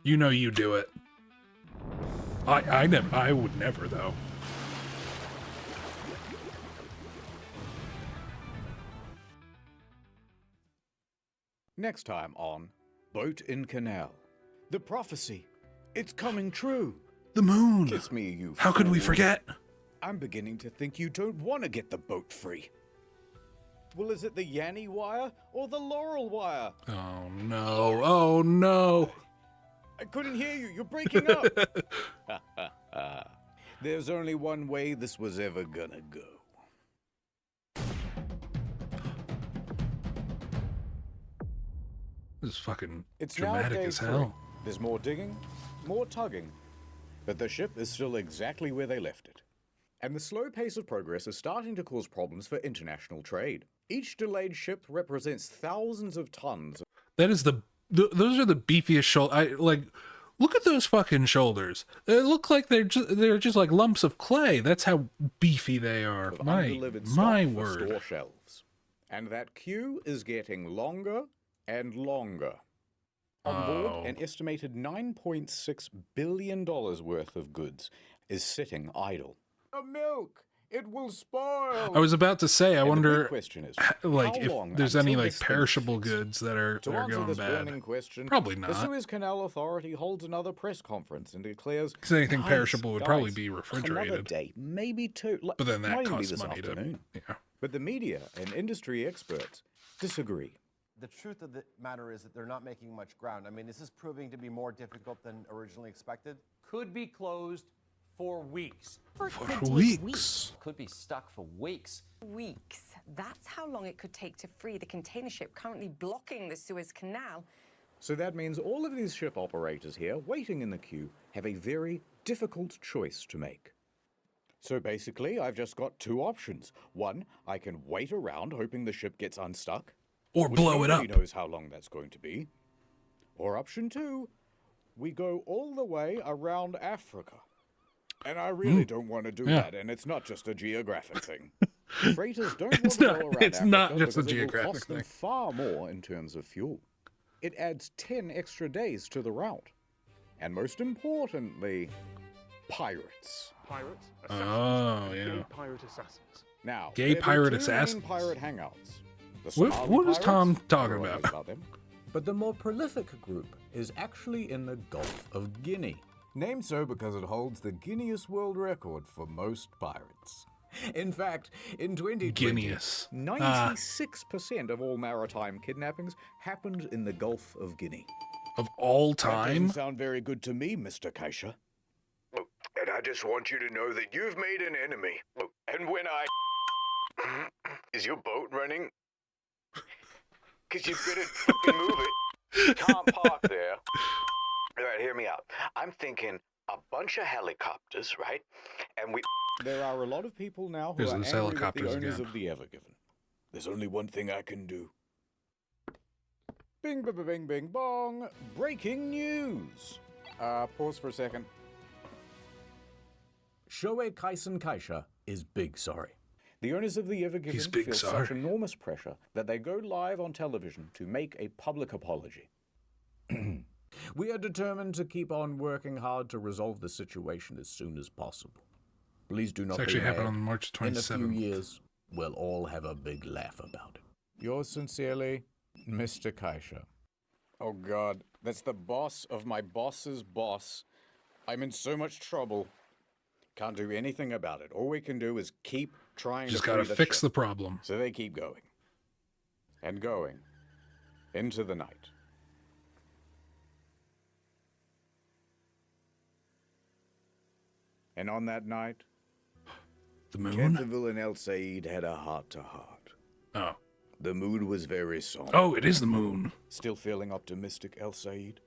You know you do it. I would never though. Next time on Boat in Canal. The prophecy. It's coming true. The moon. Kiss me, you How could we fool. forget? I'm beginning to think you don't want to get the boat free. Well, is it the Yanny wire or the Laurel wire? Oh no. Oh no. I couldn't hear you. You're breaking up. There's only one way this was ever gonna go. This is fucking It's dramatic now as day hell. 3. There's more digging, more tugging, but the ship is still exactly where they left it. And the slow pace of progress is starting to cause problems for international trade. Each delayed ship represents thousands of tons. That is those are the beefiest shoulders. Look at those fucking shoulders. They look like they're just like lumps of clay. That's how beefy they are. My word. Store shelves. And that queue is getting longer and longer. On board, an estimated $9.6 billion worth of goods is sitting idle. The milk! It will spoil! I was about to say, I wonder, question is, if there's any perishable goods that are going this bad. burning question, Probably The not. Suez Canal Authority holds another press conference and declares, Because anything "Guys, perishable would probably guys, be Another refrigerated. day, maybe two. But then that might even be costs this money afternoon. yeah. But the media and industry experts disagree. The truth of the matter is that they're not making much ground. I mean, is this proving to be more difficult than originally expected? Could be closed for weeks. For weeks. Could be stuck for weeks. Weeks. That's how long it could take to free the container ship currently blocking the Suez Canal. So that means all of these ship operators here, waiting in the queue, have a very difficult choice to make. So basically, I've just got two options. One, I can wait around hoping the ship gets unstuck. Or blow it up. Nobody knows how long that's going to be. Or option two, we go all the way around Africa. And I really don't want to do that, and it's not just a geographic thing. Freighters don't want to go around It's Africa not just a because it will geographic cost them thing. far more in terms of fuel. It adds 10 extra days to the route. And most importantly, pirates. Pirates, Oh, yeah. gay pirate assassins. Now, Gay there are pirate two main assassins. pirate hangouts. The What Somali is Tom pirates, talking everyone knows about? them. But the more prolific group is actually in the Gulf of Guinea. Named so because it holds the Guinness World Record for most pirates. In fact, in 2020, Guinness. 96% of all maritime kidnappings happened in the Gulf of Guinea. Of all That time? doesn't sound very good to me, Mr. Kaisha. And I just want you to know that you've made an enemy. And when I... Is your boat running? Because you better fucking move it. You can't park there. All right, hear me out. I'm thinking a bunch of helicopters, right? And we... There are a lot of people now who There's are those angry with the helicopters owners again. of the Ever Given. There's only one thing I can do. Bing, bing, bing, bing, bong. Breaking news. Pause for a second. Shoei Kaisen Kaisha is big sorry. The owners of the Ever Given He's big feel sorry. such enormous pressure that they go live on television to make a public apology. We are determined to keep on working hard to resolve the situation as soon as possible. Please do not This actually be happened mad. on March In a few 27th. years, we'll all have a big laugh about it. Yours sincerely, Mr. Kaisha. Oh God, that's the boss of my boss's boss. I'm in so much trouble. Can't do anything about it. All we can do is keep trying Just to gotta free the fix ship. the problem. So they keep going. And going. Into the night. And on that night, the moon? Canterville and El Said had a heart-to-heart. Oh. The mood was very somber. Oh, it is the moon. Still feeling optimistic, El Said?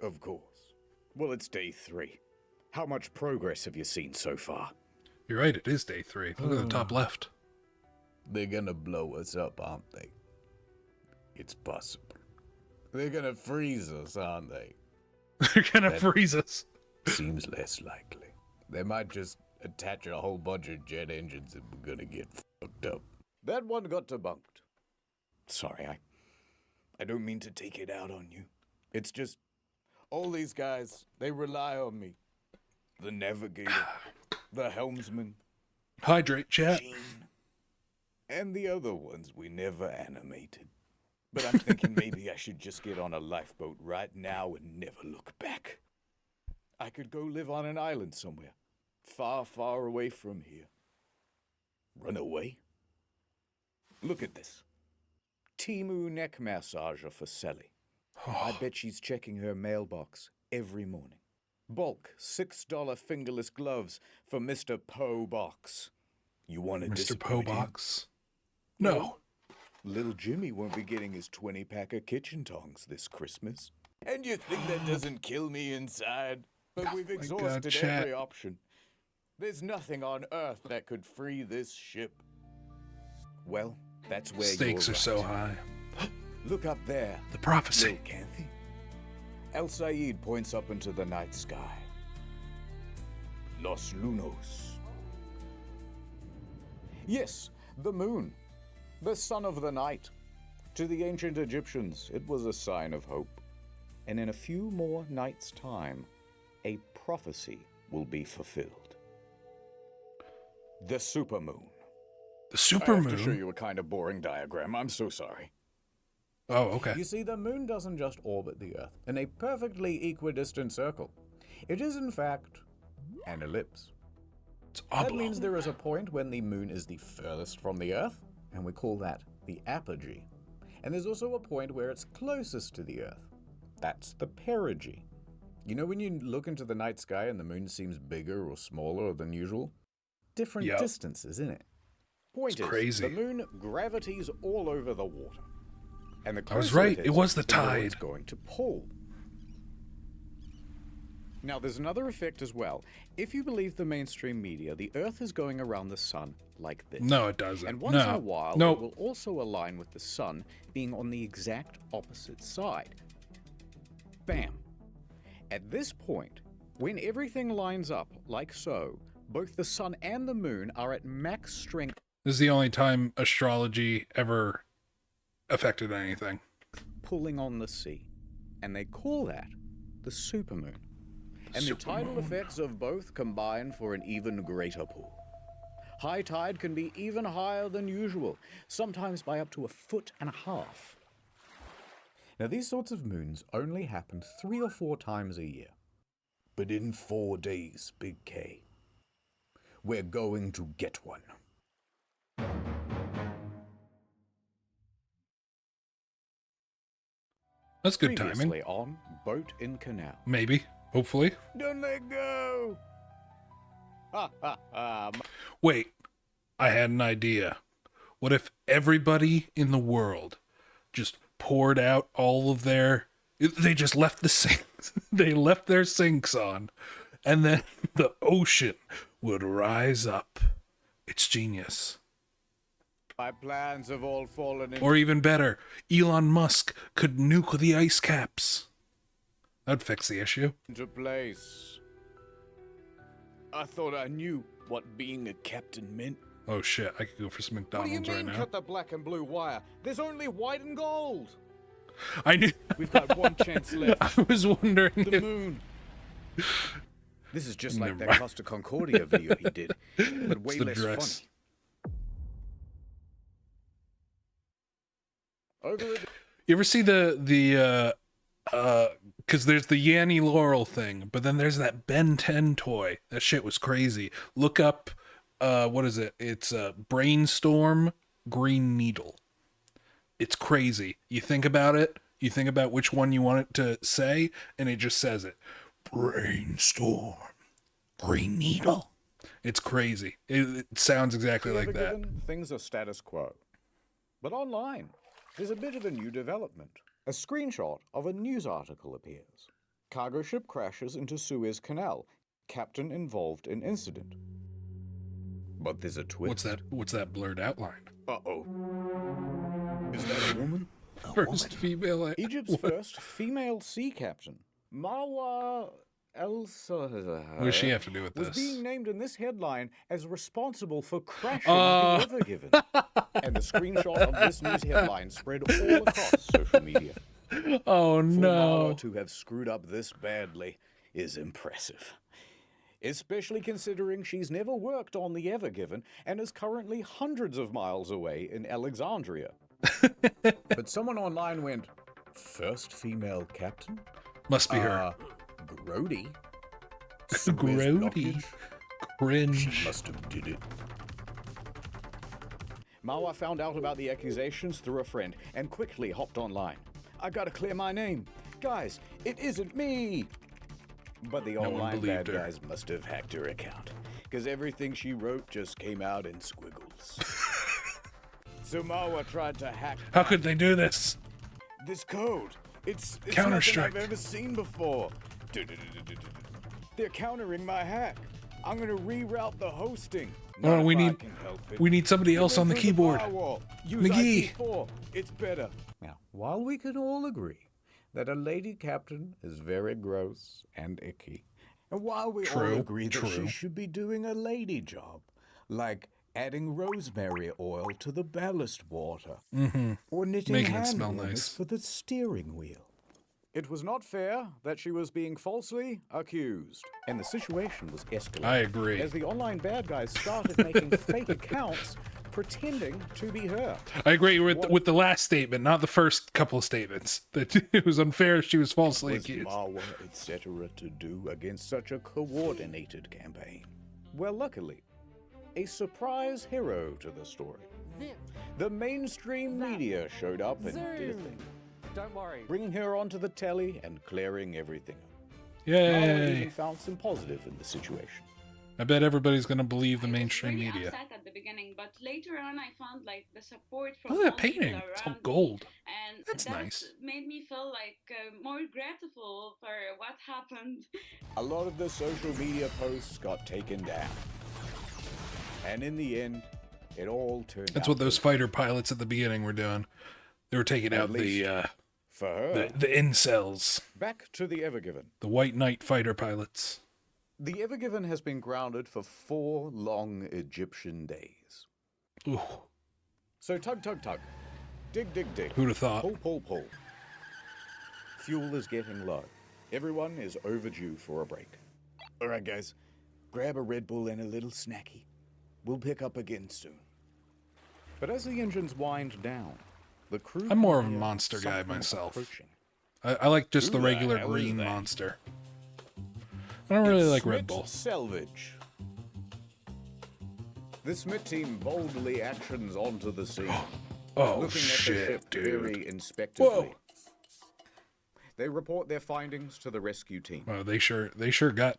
Of course. Well, it's day 3. How much progress have you seen so far? You're right, it is day 3. Look at the top left. They're gonna blow us up, aren't they? It's possible. They're gonna freeze us, aren't they? They're gonna freeze us. Seems less likely. They might just attach a whole bunch of jet engines and we're gonna get fucked up. That one got debunked. Sorry, I don't mean to take it out on you. It's just, all these guys, they rely on me. The navigator, the helmsman. Hydrate, chat. Gene, and the other ones we never animated. But I'm thinking maybe I should just get on a lifeboat right now and never look back. I could go live on an island somewhere, far, far away from here. Run away? Look at this. Timu neck massager for Sally. I bet she's checking her mailbox every morning. Bulk $6 fingerless gloves for Mr. Poe Box. You want to Mr. Poe Box? No. Little Jimmy won't be getting his 20-pack of kitchen tongs this Christmas. And you think that doesn't kill me inside? But we've exhausted every option. There's nothing on Earth that could free this ship. Well, that's where stakes you're are so high. Look up there. The prophecy. Little Canthy. El Said points up into the night sky. Los Lunos. Yes, the moon. The sun of the night. To the ancient Egyptians, it was a sign of hope. And in a few more nights' time, a prophecy will be fulfilled. The supermoon. The supermoon? I have to show you a kind of boring diagram. I'm so sorry. Oh, okay. You see, the moon doesn't just orbit the Earth in a perfectly equidistant circle. It is, in fact, an ellipse. That means there is a point when the moon is the furthest from the Earth, and we call that the apogee. And there's also a point where it's closest to the Earth. That's the perigee. You know when you look into the night sky and the moon seems bigger or smaller than usual? Different distances, isn't it? Point is, crazy. The moon gravity's all over the water. And the I was closer right. is, It was the more tide. it's going to pull. Now, there's another effect as well. If you believe the mainstream media, the Earth is going around the sun like this. No, it doesn't. And once in a while, it will also align with the sun being on the exact opposite side. Bam. At this point, when everything lines up like so, both the sun and the moon are at max strength. This is the only time astrology ever affected anything. Pulling on the sea. And they call that the supermoon. And the tidal effects of both combine for an even greater pull. High tide can be even higher than usual, sometimes by up to 1.5 feet. Now, these sorts of moons only happen 3 or 4 times a year. But in 4 days, Big K, we're going to get one. That's good Previously timing. on Boat in Canal. Maybe. Hopefully. Don't let go! Ha ha ha. Wait. I had an idea. What if everybody in the world just poured out all of their... They just left the sinks. They left their sinks on. And then the ocean would rise up. It's genius. My plans have all fallen into... Or even better, Elon Musk could nuke the ice caps. That'd fix the issue. into place. I thought I knew what being a captain meant. Oh shit, I could go for some What do you McDonald's right mean now. cut the black and blue wire? There's only white and gold. I knew. We've got one chance left. I was wondering The if... moon. This is just Never like that mind. Costa Concordia video he did, but way It's the less dress. funny. You ever see the because there's the Yanny Laurel thing, but then there's that Ben 10 toy. That shit was crazy. Look up, what is it? It's Brainstorm Green Needle. It's crazy. You think about it, you think about which one you want it to say, and it just says it. Brainstorm Green Needle. It's crazy. It sounds exactly like that. Things are status quo. But online, there's a bit of a new development. A screenshot of a news article appears. Cargo ship crashes into Suez Canal. Captain involved in incident. But there's a twist. What's that blurred outline? Uh-oh. Is that a woman? First female... Egypt's first female sea captain, Marwa El-Sahar. What does she have to do with was this? being named in this headline as responsible for crashing the Ever Given. And the screenshot of this news headline spread all across social media. Oh For no. Marwa to have screwed up this badly is impressive. Especially considering she's never worked on the Ever Given and is currently hundreds of miles away in Alexandria. But someone online went, first female captain? Must be her. Grody? Grody? Cringe. She must have did it. Marwa found out about the accusations through a friend and quickly hopped online. I gotta clear my name. Guys, it isn't me! But the online bad guys must have hacked her account, because everything she wrote just came out in squiggles. So Marwa tried to hack. How could they do this? This code. It's Counter-Strike. nothing I've ever seen before. They're countering my hack. I'm gonna reroute the hosting. Oh, we need somebody else on the keyboard. McGee. It's better. Now, while we can all agree that a lady captain is very gross and icky, and while we all agree that she should be doing a lady job, like adding rosemary oil to the ballast water, or knitting Making it hand smell warmers nice. for the steering wheel. It was not fair that she was being falsely accused, and the situation was escalating. I agree. As the online bad guys started making fake accounts pretending to be her. I agree with the last statement, not the first couple of statements. That it was unfair she was falsely accused. Marwa, etc. to do against such a coordinated campaign? Well, luckily, a surprise hero to the story. The mainstream media showed up and did a thing. Don't worry. Bringing her onto the telly and clearing everything up. Yay. Marwa even found some positive in the situation. I bet everybody's gonna believe the mainstream really media. upset at the beginning, but later on I found like the support from Look all at that people painting. around It's all me, gold. and That's that nice. made me feel like more grateful for what happened. A lot of the social media posts got taken down. And in the end, it all turned out. That's what those fighter pilots at the beginning were doing. They were taking out the for her. the incels. Back to the Ever Given. The White Knight fighter pilots. The Ever Given has been grounded for 4 long Egyptian days. Ooh. So tug, tug, tug. Dig, dig, dig. Who'd have thought? Pull, pull, pull. Fuel is getting low. Everyone is overdue for a break. All right, guys. Grab a Red Bull and a little snacky. We'll pick up again soon. But as the engines wind down, the crew... I'm more of a monster guy myself. I like just the regular green monster. I don't really like Red Bull. Selvage. The Smith team boldly actions onto the scene. Oh, looking at the shit, ship dude. very inspectively. Whoa. They report their findings to the rescue team. Oh, they sure got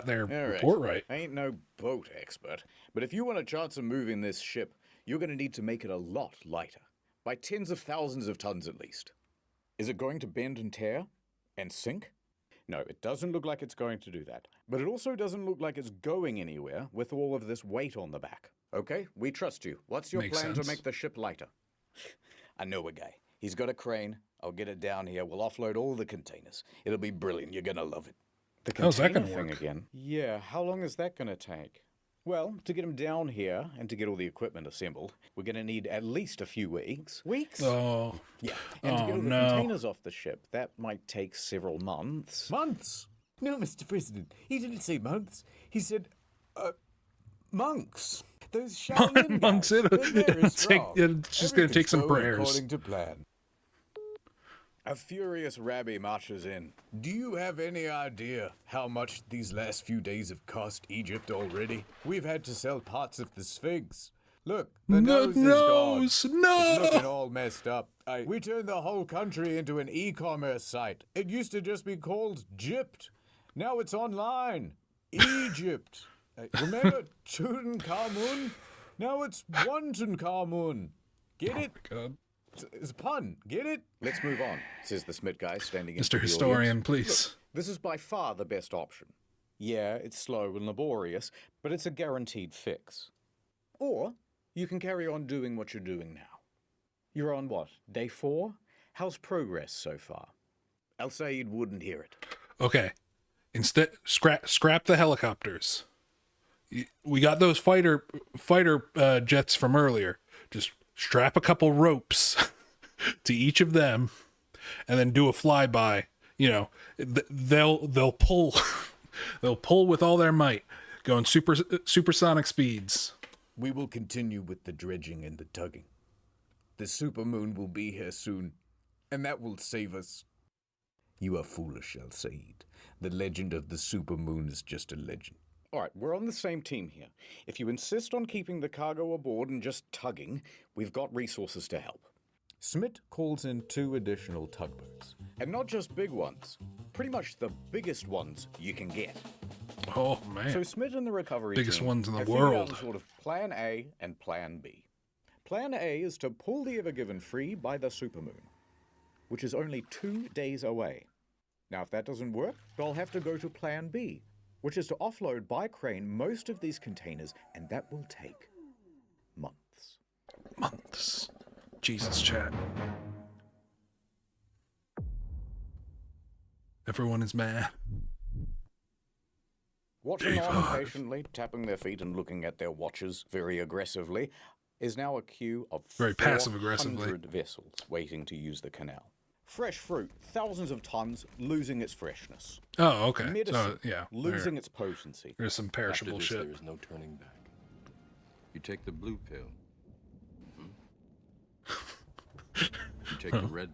their report right. I ain't no boat expert, but if you want a chance of moving this ship, you're going to need to make it a lot lighter, by tens of thousands of tons at least. Is it going to bend and tear? And sink? No, it doesn't look like it's going to do that. But it also doesn't look like it's going anywhere with all of this weight on the back. Okay, we trust you. What's your Makes plan sense. to make the ship lighter? I know a guy. He's got a crane. I'll get it down here. We'll offload all the containers. It'll be brilliant. You're gonna love it. The How's that container gonna thing work? again? Yeah, how long is that gonna take? Well, to get them down here and to get all the equipment assembled, we're gonna need at least a few weeks. Weeks? Oh. Yeah, and to Oh, get all the no. containers off the ship, that might take several months. Months? No, Mr. President. He didn't say months. He said, monks. Those Shaolin Months guys. it'll They're very take. strong. It's just gonna take some Everything's going prayers. according to plan. A furious rabbi marches in. Do you have any idea how much these last few days have cost Egypt already? We've had to sell parts of the Sphinx. Look, the nose is gone. No! It's looking all messed up. We turned the whole country into an e-commerce site. It used to just be called Gypt. Now it's online. Egypt. Remember Tutankhamun? Now it's Tutankhamun. Get it? God. It's a pun. Get it? Let's move on, says the Smith guy standing in Mr. Historian, audience. please. Look, this is by far the best option. Yeah, it's slow and laborious, but it's a guaranteed fix. Or you can carry on doing what you're doing now. You're on what, day 4? How's progress so far? Al Said wouldn't hear it. Okay. Instead, scrap the helicopters. We got those fighter jets from earlier. Just strap a couple ropes to each of them, and then do a flyby. You know, they'll pull, they'll pull with all their might, going supersonic speeds. We will continue with the dredging and the tugging. The supermoon will be here soon, and that will save us. You are foolish, Al Said. The legend of the supermoon is just a legend. All right, we're on the same team here. If you insist on keeping the cargo aboard and just tugging, we've got resources to help. Smith calls in 2 additional tugboats. And not just big ones. Pretty much the biggest ones you can get. Oh, man. So Smith and the recovery biggest team ones in the have figured world. out sort of plan A and plan B. Plan A is to pull the Ever Given free by the supermoon, which is only 2 days away. Now, if that doesn't work, they'll have to go to plan B, which is to offload by crane most of these containers, and that will take months. Months. Jesus, chat. Everyone is mad. Watching on patiently, tapping their feet and looking at their watches very aggressively, is now a queue of very passive-aggressively 400 vessels waiting to use the canal. Fresh fruit, thousands of tons, losing its freshness. Oh, okay. Medicine, So, yeah, losing its potency. There's some perishable After this, shit. there is no turning back. You take the blue pill. You take the red.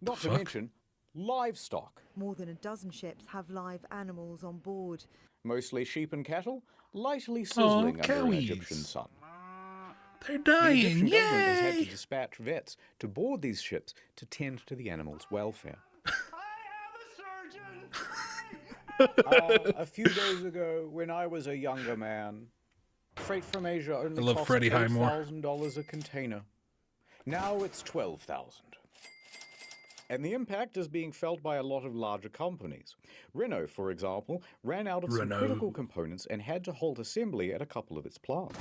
Not to mention livestock. More than a dozen ships have live animals on board. Mostly sheep and cattle, lightly sizzling under an cowies. Egyptian sun. They're The dying. Egyptian government has had Yay! to dispatch vets to board these ships to tend to the animals' welfare. A few days ago, when I was a younger man, freight from Asia only I love cost Freddie Highmore. $8,000 a container. Now it's $12,000. And the impact is being felt by a lot of larger companies. Renault, for example, ran out of some Renault. critical components and had to halt assembly at a couple of its plants.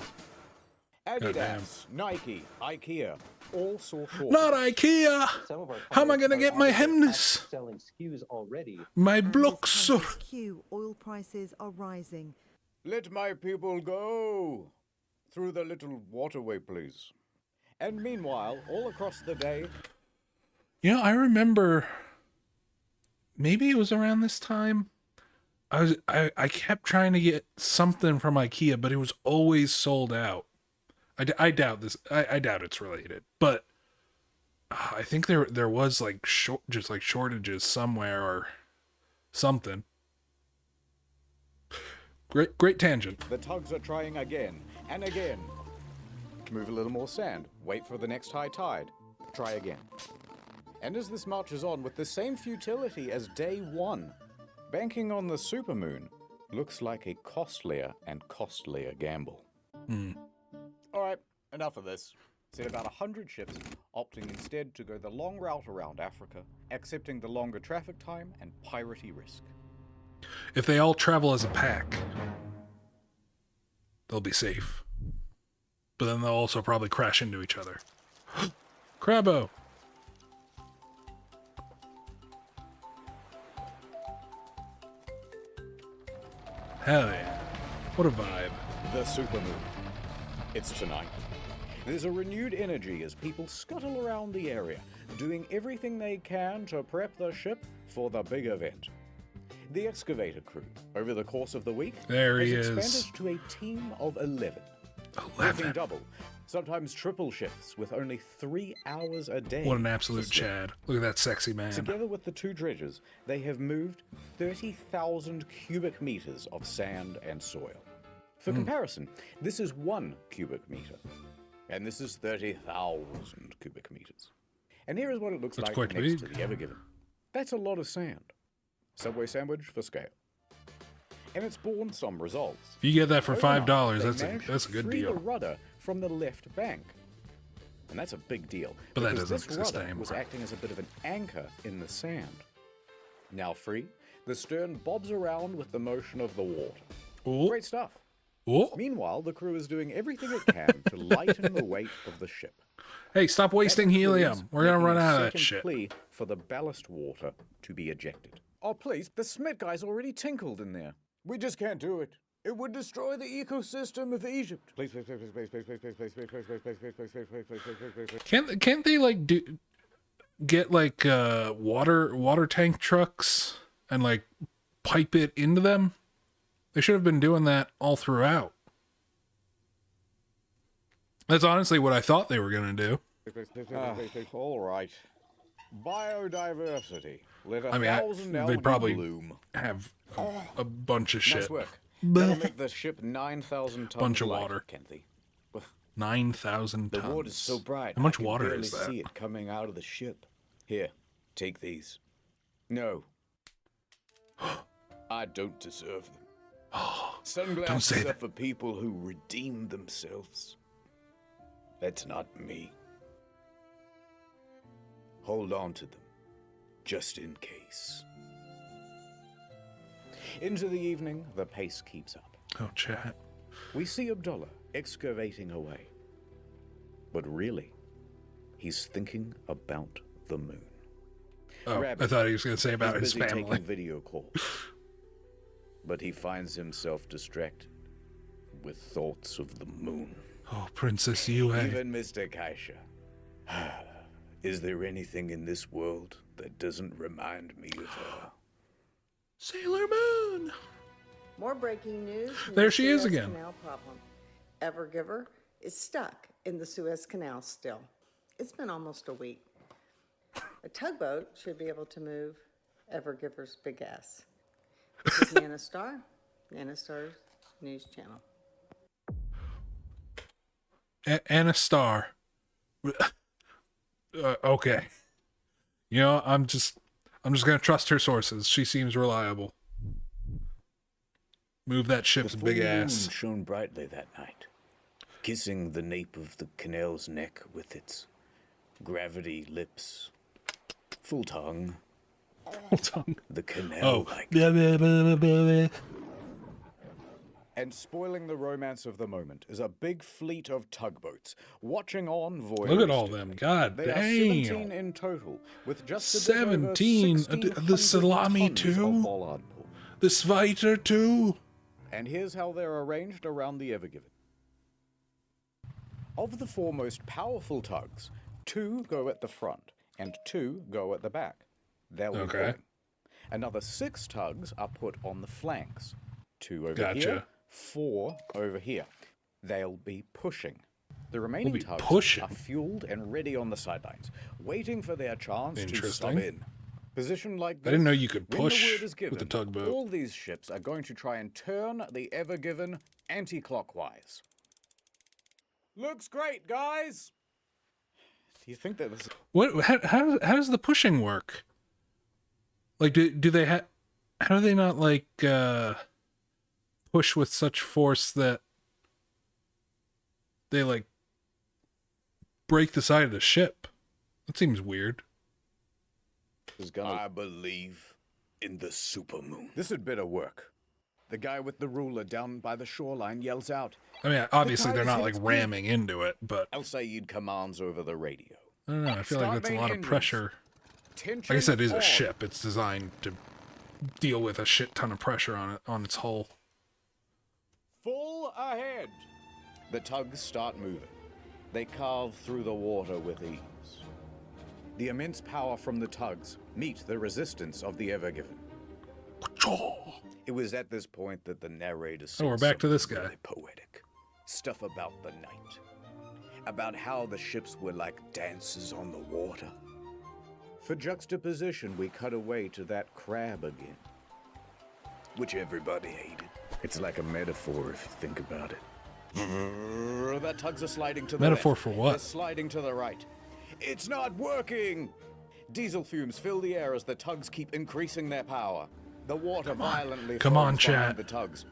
Goddamn. Adidas, Nike, IKEA, all saw short. Not IKEA. How am I gonna get my hemnes? Selling SKUs already. My And blocks. as prices skew, oil prices are rising. Let my people go through the little waterway, please. And meanwhile, all across the day, You know, I remember maybe it was around this time. I kept trying to get something from IKEA, but it was always sold out. I doubt this. I doubt it's related, but I think there was like just like shortages somewhere or something. Great tangent. the tugs are trying again and again. Move a little more sand, wait for the next high tide, try again. And as this marches on with the same futility as day 1, banking on the supermoon looks like a costlier and costlier gamble. All right, enough of this. Said about 100 ships opting instead to go the long route around Africa, accepting the longer traffic time and piratey risk. If they all travel as a pack, they'll be safe. But then they'll also probably crash into each other. Crabbo! Hell yeah. What a vibe. The supermoon. It's tonight. There's a renewed energy as people scuttle around the area, doing everything they can to prep the ship for the big event. The excavator crew, over the course of the week, There has he is. expanded to a team of 11. Working double, sometimes triple shifts with only 3 hours a day. What an absolute Chad. Look at that sexy man. Together with the two dredgers, they have moved 30,000 cubic meters of sand and soil. For comparison, this is 1 cubic meter, and this is 30,000 cubic meters. And here is what it looks like next to the Ever Given. That's a lot of sand. Subway sandwich for scale. And it's borne some results. If you get that for $5, that's a good deal. The rudder from the left bank. And that's a big deal. But that doesn't this exist rudder anymore. was acting as a bit of an anchor in the sand. Now free, the stern bobs around with the motion of the water. Ooh. Great stuff. Ooh. Meanwhile, the crew is doing everything it can to lighten the weight of the ship. Hey, stop wasting helium. We're going to run out of that Second shit. plea for the ballast water to be ejected. Oh, please, the Smith guy's already tinkled in there. We just can't do it. It would destroy the ecosystem of Egypt. Please, please, please, please, please, please, please, please, please, please, please, please, please, please, please, please, please, please. Can't they like get like water tank trucks and like pipe it into them? They should have been doing that all throughout. That's honestly what I thought they were gonna do. All right. Biodiversity. I mean, they'd probably have a bunch of shit. Nice work. That'll make the ship 9,000 tons Bunch of lighter, water. can't they? 9,000 tons. The water's so bright. How much I can water barely is that? see it coming out of the ship. Here, take these. No. I don't deserve them. Sunglasses say are that. for people who redeem themselves. That's not me. Hold on to them, just in case. Into the evening, the pace keeps up. Oh, chat. We see Abdullah excavating away. But really, he's thinking about the moon. Oh, Rabbit I thought he was going to say about is his busy family. taking video calls. But he finds himself distracted with thoughts of the moon. Oh, Princess Yue. Even Mr. Kaisha. Is there anything in this world that doesn't remind me of her? Sailor Moon. More breaking news. from There the she is Suez again. Canal problem. Evergiver is stuck in the Suez Canal still. It's been almost a week. A tugboat should be able to move Evergiver's big ass. This is Nana Star, Nana Star's news channel. Anna Star. Okay. You know, I'm just gonna trust her sources. She seems reliable. Move that ship's The big full moon ass. shone brightly that night, kissing the nape of the canal's neck with its gravity lips. Full tongue. Full tongue. The canal Oh. And spoiling the romance of the moment is a big fleet of tugboats watching on voyeuristically. Look at all them. God They damn. are 17 in total, with just a bit over 17. 1,600 The Salami tons too? of bollard pull. The Sviter too. And here's how they're arranged around the Ever Given. Of the four most powerful tugs, 2 go at the front and 2 go at the back. They'll be Okay. pulling. Another 6 tugs are put on the flanks. 2 over Gotcha. here, 4 over here. They'll be pushing. The remaining be tugs pushing. are fueled and ready on the sidelines, waiting for their chance to Interesting. sub in. Positioned like this, I didn't know you could when push the word is given, with the tugboat. all these ships are going to try and turn the Ever Given anti-clockwise. Looks great, guys! Do you think that this... What? How does the pushing work? Like, do they have? How do they not like push with such force that they like break the side of the ship? That seems weird. I believe in the supermoon. This had better work. The guy with the ruler down by the shoreline yells out. I mean, obviously "The they're tide not has like hit its peak." ramming into it, but Al Sayed commands over the radio. I don't know. I feel like Start that's a main lot of engines. pressure. Tension Like I said, it is on. a ship. It's designed to deal with a shit ton of pressure on its hull. Full ahead. The tugs start moving. They carve through the water with ease. The immense power from the tugs meet the resistance of the Ever Given. It was at this point that the narrator said Oh, we're back to this something guy. really poetic. Stuff about the night. About how the ships were like dances on the water. For juxtaposition, we cut away to that crab again. Which everybody hated. It's like a metaphor if you think about it. The tugs are sliding to the Metaphor left. for what? They're sliding to the right. It's not working! Diesel fumes fill the air as the tugs keep increasing their power. The water violently Come on, flows behind chat. the tugs.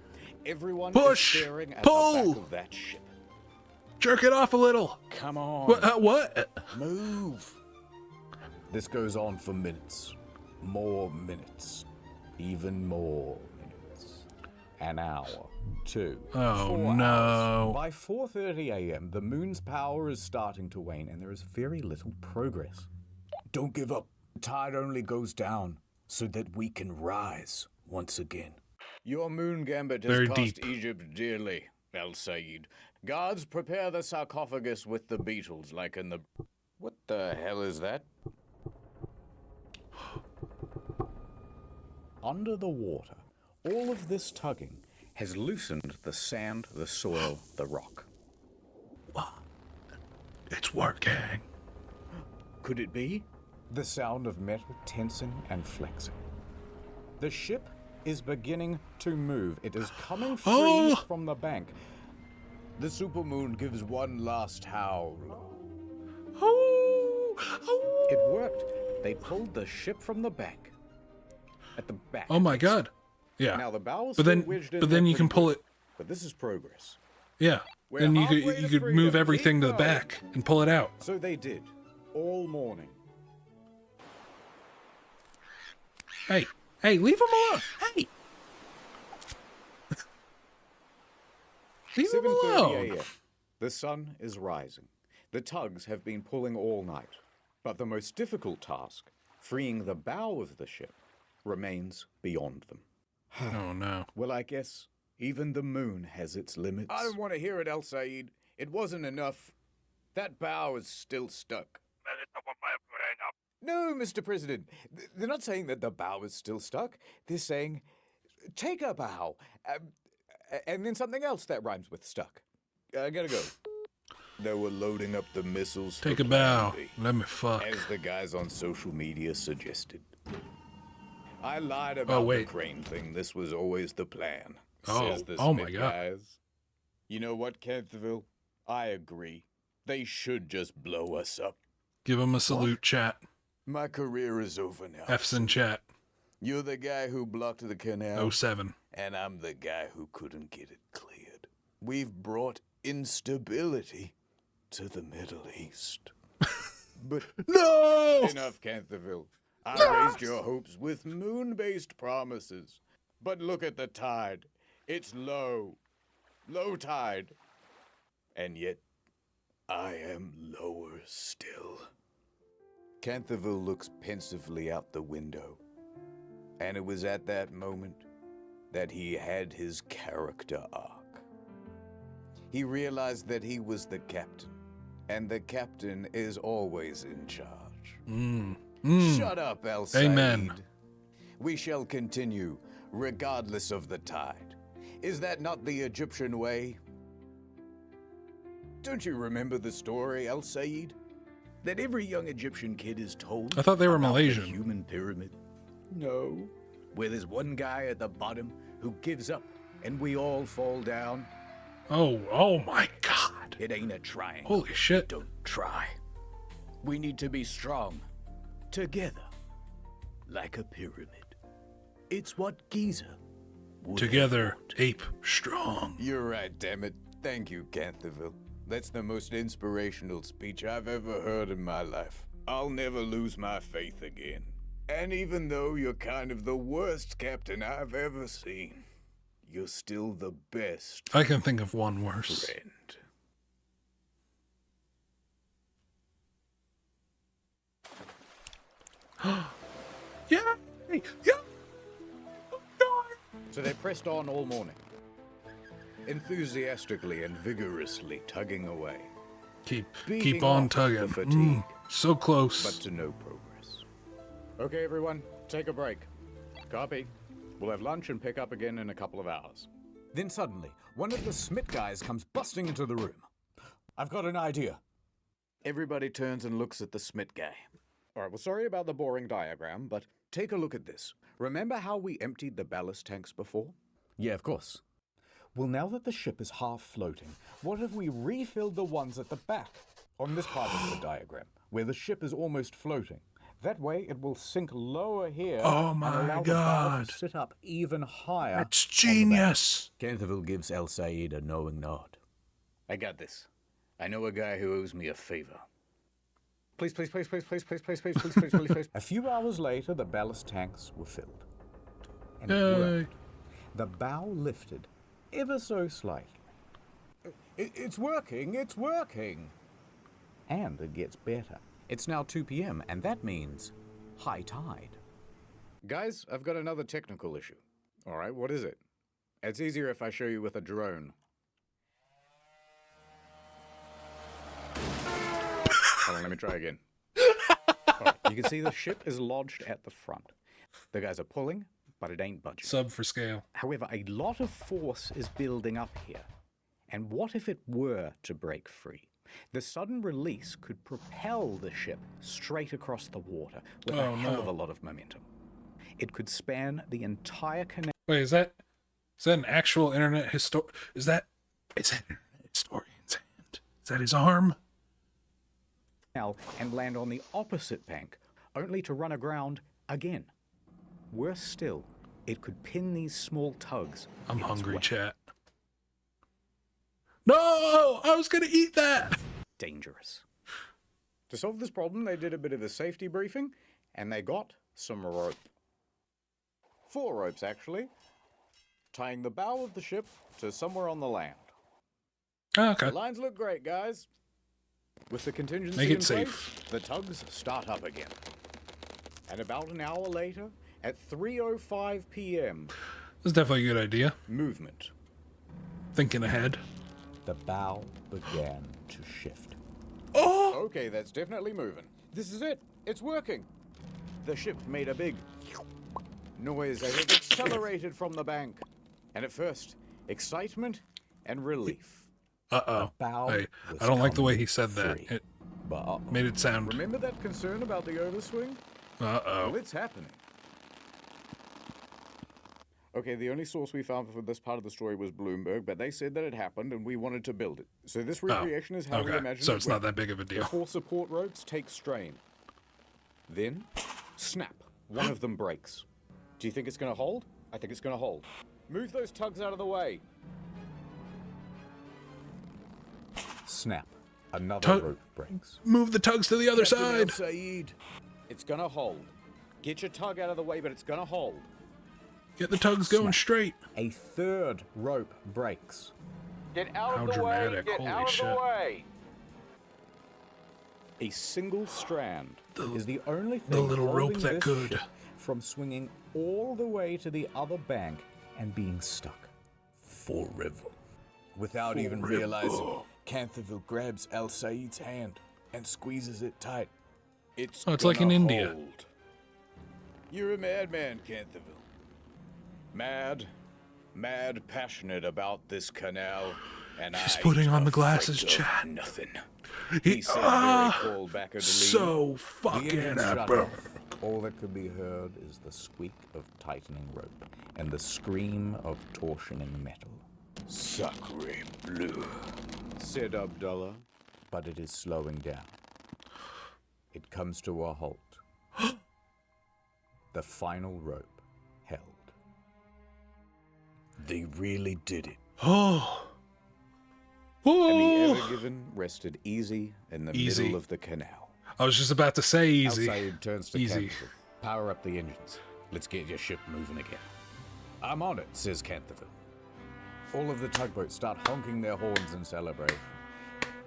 Everyone Push! is staring at Pull! the back of that ship. Jerk it off a little. Come on. What? Move. This goes on for minutes. More minutes. Even more minutes. An hour. 2. Oh, 4 no. hours. By 4:30 a.m., the moon's power is starting to wane, and there is very little progress. Don't give up. The tide only goes down so that we can rise once again. Your moon gambit has Very cost deep. Egypt dearly, El Said. Guards, prepare the sarcophagus with the beetles, like in the... What the hell is that? Under the water, all of this tugging has loosened the sand, the soil, the rock. It's working. Could it be? The sound of metal tensing and flexing. The ship is beginning to move. It is coming free from the bank. The supermoon gives one last howl. It worked. They pulled the ship from the bank. At the back. Oh my god. Yeah. Now the bow is but then, still wedged in but then there you can pretty pull good, it. But this is progress. Yeah. We're Then you halfway to could freedom. move everything Keep to the going. back and pull it out. So they did. All morning. Hey, leave him alone. Hey. Leave him 7:30 alone. a.m. The sun is rising. The tugs have been pulling all night. But the most difficult task, freeing the bow of the ship, remains beyond them. Oh no. Well, I guess even the moon has its limits. I don't want to hear it, El Said. It wasn't enough. That bow is still stuck. No, Mr. President. They're not saying that the bow is still stuck. They're saying, take a bow. And then something else that rhymes with stuck. I gotta go. They were loading up the missiles. Take for a bow. Plan B, Let me fuck. as the guys on social media suggested. I lied about the wait. crane thing. This was always the plan. Oh, says the oh my Smith God. guys. You know what, Canterville? I agree. They should just blow us up. Give him a salute, chat. My career is over now. F's in chat. You're the guy who blocked the canal. 07. And I'm the guy who couldn't get it cleared. We've brought instability to the Middle East. But no! Enough, Canterville. I raised your hopes with moon-based promises. But look at the tide. It's low. Low tide. And yet, I am lower still. Canterville looks pensively out the window. And it was at that moment that he had his character arc. He realized that he was the captain, and the captain is always in charge. Shut up, El Said. Amen. We shall continue, regardless of the tide. Is that not the Egyptian way? Don't you remember the story, El Said? That every young Egyptian kid is told? I thought they were about Malaysian. The human pyramid? No. Where there's one guy at the bottom who gives up, and we all fall down. Oh my god. It ain't a triangle. Holy shit. Don't try. We need to be strong. Together. Like a pyramid. It's what Giza would Together, ape strong. You're right, damn it. Thank you, Canterville. That's the most inspirational speech I've ever heard in my life. I'll never lose my faith again. And even though you're kind of the worst captain I've ever seen, you're still the best. I can think of one worse. Friend. Yeah. Yeah. So they pressed on all morning, enthusiastically and vigorously tugging away. Keep Beating on off tugging. the fatigue, So close. but to no progress. Okay, everyone, take a break. Copy. We'll have lunch and pick up again in a couple of hours. Then suddenly, one of the Smith guys comes busting into the room. I've got an idea. Everybody turns and looks at the Smith guy. All right, well, sorry about the boring diagram, but take a look at this. Remember how we emptied the ballast tanks before? Yeah, of course. Well, now that the ship is half floating, what if we refilled the ones at the back on this part of the diagram, where the ship is almost floating? That way, it will sink lower here Oh and my allow the bow to sit up even higher. That's genius. Canterville gives El Said a knowing nod. I got this. I know a guy who owes me a favor. Please, please, please, please, please, please, please, please, please, please, please, please. A few hours later, the ballast tanks were filled. And it worked. The bow lifted ever so slightly. It's working, it's working. And it gets better. It's now 2 p.m., and that means high tide. Guys, I've got another technical issue. All right, what is it? It's easier if I show you with a drone. Hold on, let me try again. Right, you can see the ship is lodged at the front. The guys are pulling, but it ain't budging. Sub for scale. However, a lot of force is building up here. And what if it were to break free? The sudden release could propel the ship straight across the water with a hell of a lot of momentum. It could span the entire canal. Wait, is that an actual internet is that internet historian's hand? Is that his arm? And land on the opposite bank, only to run aground again. Worse still, it could pin these small tugs. I'm hungry, chat. No! I was gonna eat that! Dangerous. To solve this problem, they did a bit of a safety briefing, and they got some rope. 4 ropes, actually, tying the bow of the ship to somewhere on the land. Oh, okay. The lines look great, guys. With the contingency Make it in safe. place, the tugs start up again. And about an hour later, at 3:05 p.m. That's definitely a good idea. Movement. Thinking ahead. The bow began to shift. Oh! Okay, that's definitely moving. This is it. It's working. The ship made a big noise as it accelerated from the bank. And at first, excitement and relief. Uh-oh. I don't like the way he said that. It made it sound... Remember that concern about the overswing? Uh-oh. Well, it's happening. Okay, the only source we found for this part of the story was Bloomberg, but they said that it happened and we wanted to build it. So this recreation is how we imagine so it's not that big of a deal. The 4 support ropes take strain. Then, snap. One of them breaks. Do you think it's going to hold? I think it's going to hold. Move those tugs out of the way. Snap. Another rope breaks. Move the tugs to the other side. Said. It's going to hold. Get your tug out of the way, but it's going to hold. Get the tugs going straight. A 3rd rope breaks. Get out How of the dramatic. way! Get Holy out shit. of the way! A single strand is the only thing the little rope holding that this could. ship from swinging all the way to the other bank and being stuck forever. Without even realizing, Canterville grabs El Said's hand and squeezes it tight. It's like in India. Hold. You're a madman, Canterville. Mad, passionate about this canal, and He's putting on the glasses, chat. Nothing. He said very cold back of the so lead. fucking The engine shut epic. off. All that could be heard is the squeak of tightening rope and the scream of torsioning metal. Sacre bleu, said Abdullah, but it is slowing down. It comes to a halt. The final rope held. They really did it. Oh. And the Ever Given rested easy in the Easy. middle of the canal. I was just about to say easy. Outside turns to Easy. Canterville. Power up the engines. Let's get your ship moving again. I'm on it, says Canterville. All of the tugboats start honking their horns in celebration.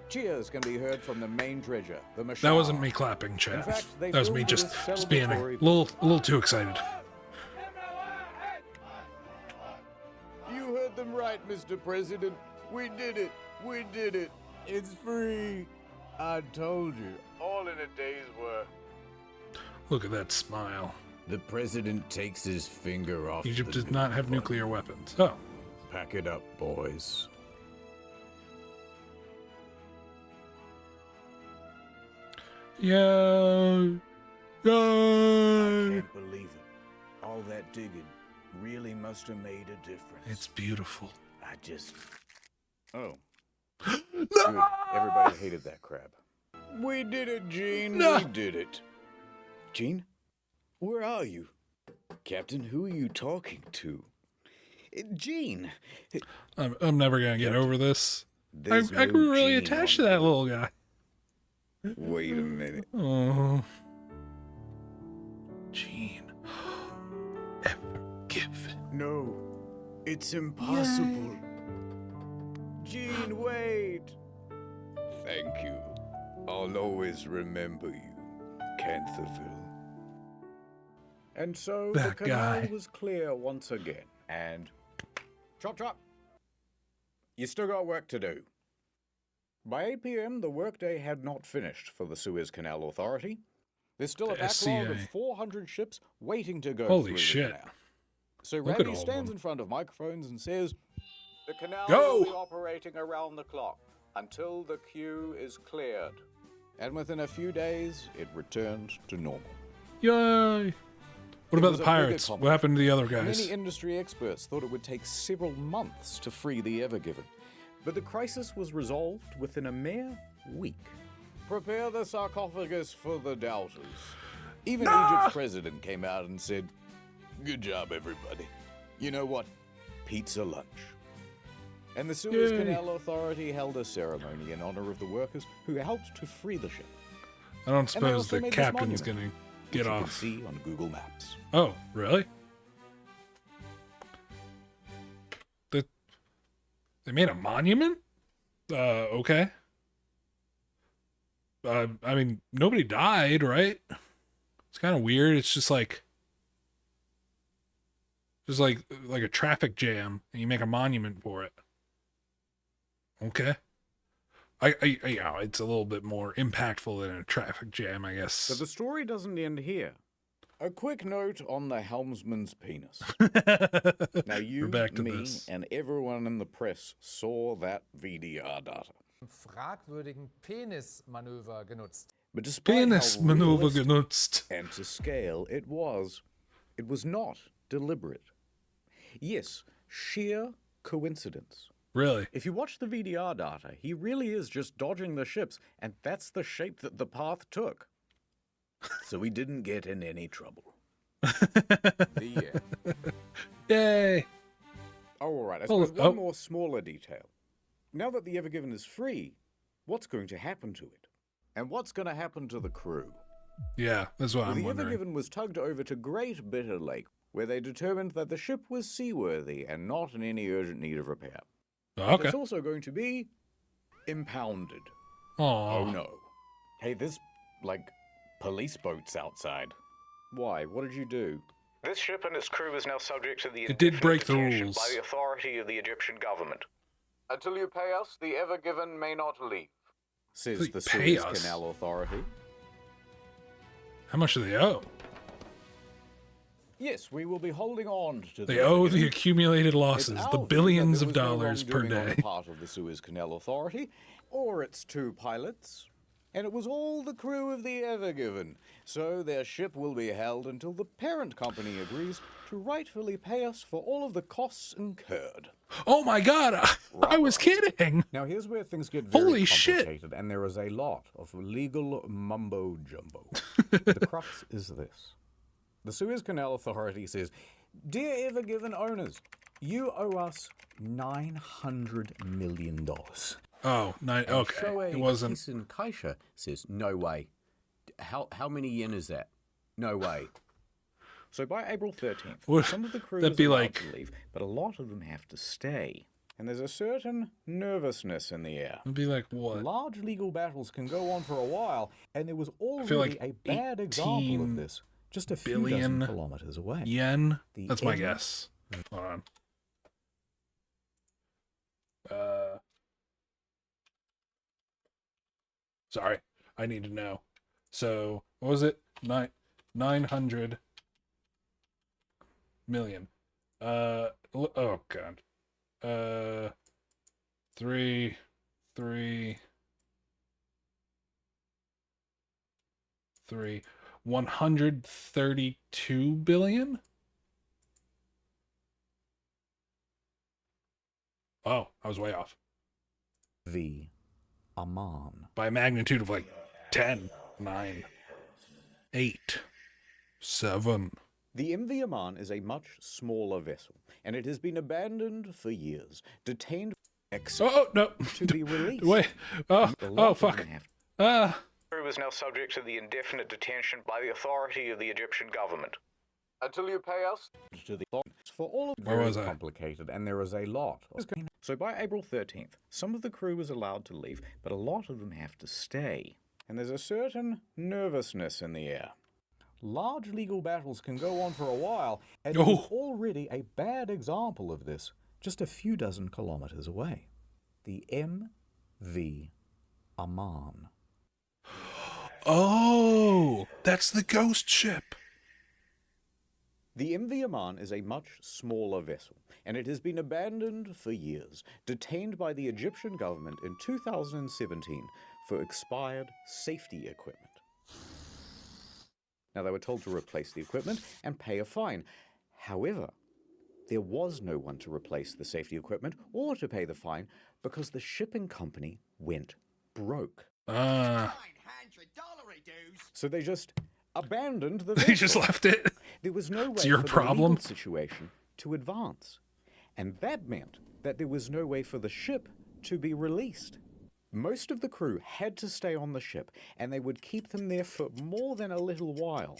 Cheers can be heard from the main dredger, the machine. That wasn't me clapping, In chat. fact, they That was me filled just this being a celebratory- little too excited. You heard them right, Mr. President. We did it. We did it. It's free. I told you. All in a day's work. Look at that smile. The president takes his finger off. Egypt does not have nuclear weapons. Oh. Pack it up, boys. Yeah. I can't believe it. All that digging really must have made a difference. It's beautiful. I just... Oh. No! Good. Everybody hated that crab. We did it, Gene. No! We did it. Gene? Where are you? Captain, who are you talking to? Gene! I'm never gonna get over this. I There's grew no really Gene attached on to that board. little guy. Wait a minute. Oh. Gene. Ever given. No, it's impossible. Gene, wait! Thank you. I'll always remember you, Cantherville. And so the That canal guy. was clear once again. And chop chop. You still got work to do. By 8 p.m., the workday had not finished for the Suez Canal Authority. There's still a The backlog of SCA. 400 ships waiting to go Holy through shit. the canal. So Look at Randy all of stands them. in front of microphones and says, "The canal Go! will be operating around the clock until the queue is cleared." And within a few days, it returned to normal. Yay! What It about was the a big pirates? What happened to the other guys? Many industry experts thought it would take several months to free the Ever Given, but the crisis was resolved within a mere week. Prepare the sarcophagus for the doubters. Even Egypt's president came out and said, "Good job, everybody. You know what? Pizza lunch." And the Suez Yay. Canal Authority held a ceremony in honor of the workers who helped to free the ship. I don't And they suppose also the made this captain's monument, gonna which get you can off. see on Google Maps. Oh, really? They made a monument? Okay. I mean, nobody died, right? It's kind of weird. It's just like a traffic jam, and you make a monument for it. Okay. Yeah, it's a little bit more impactful than a traffic jam, I guess. But the story doesn't end here. A quick note on the helmsman's penis. Now you, We're back to me, this. and everyone in the press saw that VDR data. Fragwürdigen Penismanöver genutzt. But despite how Penismanöver realistic genutzt. and to scale it was not deliberate. Yes, sheer coincidence. Really? If you watch the VDR data, he really is just dodging the ships, and that's the shape that the path took. So he didn't get in any trouble. The end. Yay! Oh, all right. I Oh, suppose oh. one more smaller detail. Now that the Ever Given is free, what's going to happen to it? And what's going to happen to the crew? Yeah, that's what Well, I'm the Ever wondering. Given was tugged over to Great Bitter Lake, where they determined that the ship was seaworthy and not in any urgent need of repair. Oh, But okay. it's also going to be impounded. Aw. Oh no. Hey, there's, like, police boats outside. Why? What did you do? This ship and its crew is now subject to the It did break the indemnification rules. by the authority of the Egyptian government. Until you pay us, the Ever Given may not leave, says Please the pay Suez us. Canal Authority. How much do they owe? Yes, we will be holding on to They the owe Ever the Given. accumulated It's losses, our the view billions that of there was no dollars per wrongdoing on day. the part of the Suez Canal Authority, or its two pilots, and it was all the crew of the Ever Given. So their ship will be held until the parent company agrees to rightfully pay us for all of the costs incurred. Oh my god, I was kidding. Now here's where things get very Holy shit. complicated, and there is a lot of legal mumbo jumbo. The crux is this. The Suez Canal Authority says, "Dear Ever Given owners, you owe us $900 million. Oh, nine. And Okay, Shoei it wasn't. Kisen Kaisha says, "No way. How many yen is that? No way." So by April 13th, Would some of the crew that is be allowed like- to leave, but a lot of them have to stay. And there's a certain nervousness in the air. It'd be like what? Large legal battles can go on for a while, and there was I feel already like a bad example of this just a few billion dozen kilometers away. yen. The That's my Ever- guess. Hold on. Sorry, I need to know. So what was it? 900 million. Oh god. 3 132 billion. Oh, I was way off. The Aman. By a magnitude of like 10, 9, 8, 7. The MV Aman is a much smaller vessel, and it has been abandoned for years, detained no. to be released. Wait. Fuck. The crew is now subject to the indefinite detention by the authority of the Egyptian government. Until you pay us to the for all of Where was I? Complicated, and there is a lot. So by April 13th, some of the crew is allowed to leave, but a lot of them have to stay. And there's a certain nervousness in the air. Large legal battles can go on for a while, and there's already a bad example of this just a few dozen kilometers away. The MV Aman. Oh, that's the ghost ship. The MV Aman is a much smaller vessel, and it has been abandoned for years, detained by the Egyptian government in 2017 for expired safety equipment. Now, they were told to replace the equipment and pay a fine. However, there was no one to replace the safety equipment or to pay the fine because the shipping company went broke. So they just abandoned the vessel. They just left it. There was no way It's your for problem. the legal situation to advance. And that meant that there was no way for the ship to be released. Most of the crew had to stay on the ship, and they would keep them there for more than a little while.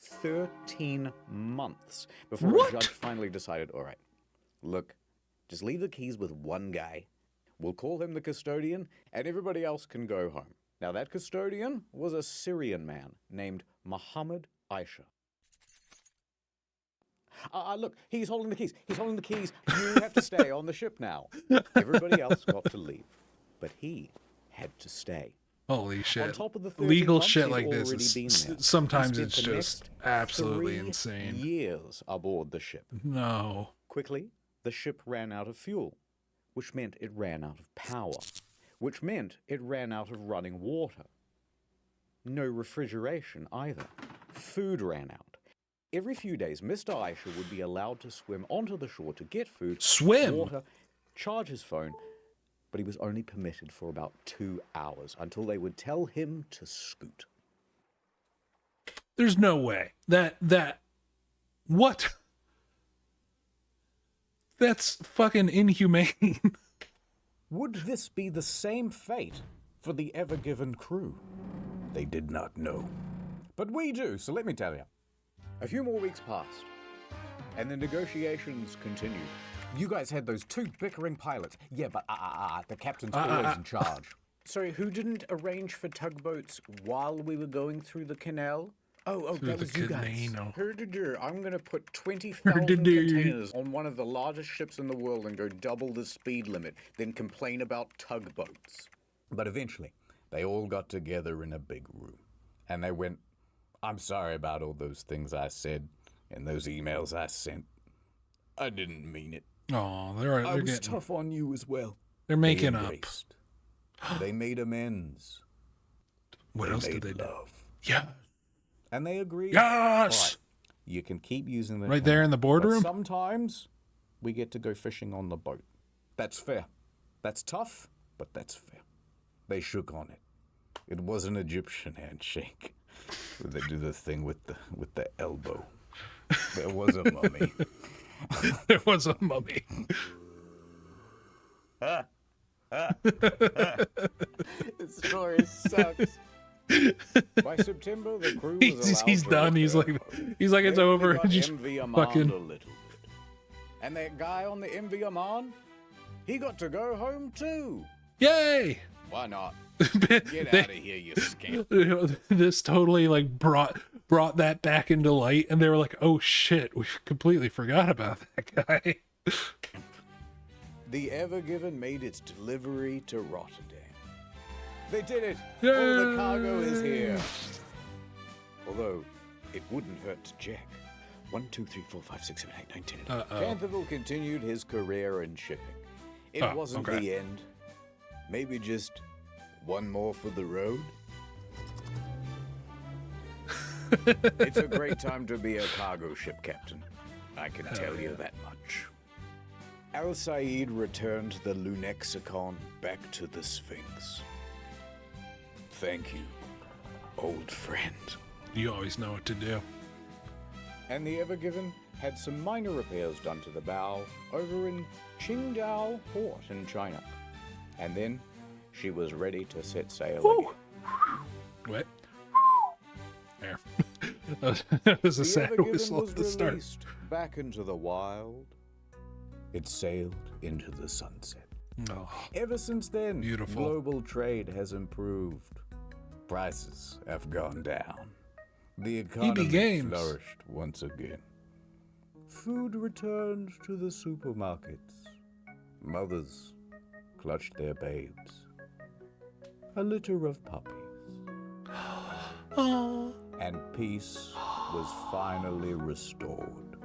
13 months before a judge finally decided, all right, look, just leave the keys with one guy. We'll call him the custodian, and everybody else can go home. Now, that custodian was a Syrian man named Muhammad Aisha. Look, he's holding the keys. He's holding the keys. You have to stay on the ship now. Everybody else got to leave, but he had to stay. Holy shit. On top of the 13 Legal months shit he'd like this already been is there. sometimes He it's spent the just next absolutely 3 insane. years aboard the ship. No. Quickly, the ship ran out of fuel, which meant it ran out of power, which meant it ran out of running water. No refrigeration either. Food ran out. Every few days, Mr. Aisha would be allowed to swim onto the shore to get food, water, charge his phone, but he was only permitted for about 2 hours until they would tell him to scoot. There's no way. What? That's fucking inhumane. Would this be the same fate for the Ever Given crew? They did not know. But we do, so let me tell you. A few more weeks passed, and the negotiations continued. You guys had those 2 bickering pilots. Yeah, but the captain's always in charge. Sorry, who didn't arrange for tugboats while we were going through the canal? Oh, that was you guys. I'm going to put 20,000 containers on one of the largest ships in the world and go double the speed limit, then complain about tugboats. But eventually, they all got together in a big room, and they went, I'm sorry about all those things I said and those emails I sent. I didn't mean it. Oh, they're I was getting tough on you as well. They're making up. They made amends. What else did they do? Yeah. And they agreed. Yes! Right, you can keep using the Right there in the boardroom? But sometimes we get to go fishing on the boat. That's fair. That's tough, but that's fair. They shook on it. It was an Egyptian handshake. They do the thing with the elbow. There was a mummy. There was a mummy. This story sucks. By September, the crew was allowed he's to done. return. He's like it's They over. got Just MV Aman fucking. a little bit. And that guy on the MV Aman, he got to go home too. Yay! Why not? Get out of here, you scamp. This totally like brought that back into light, and they were like, "Oh shit, we completely forgot about that guy." The Ever Given made its delivery to Rotterdam. They did it! Yay! All the cargo is here. Although, it wouldn't hurt to check. 1, 2, 3, 4, 5, 6, 7, 8, 9, 10. Canterville continued his career in shipping. It wasn't the end. Maybe just one more for the road. It's a great time to be a cargo ship captain. I can tell you that much. Al Said returned the Lunexicon back to the Sphinx. Thank you, old friend. You always know what to do. And the Ever Given had some minor repairs done to the bow over in Qingdao Port in China. And then she was ready to set sail again. What? There. That was a sad whistle at the start. Released back into the wild. It sailed into the sunset. Oh, ever since then, beautiful. Global trade has improved. Prices have gone down. The economy flourished once again. Food returned to the supermarkets. Mothers clutched their babes. A litter of puppies. And peace was finally restored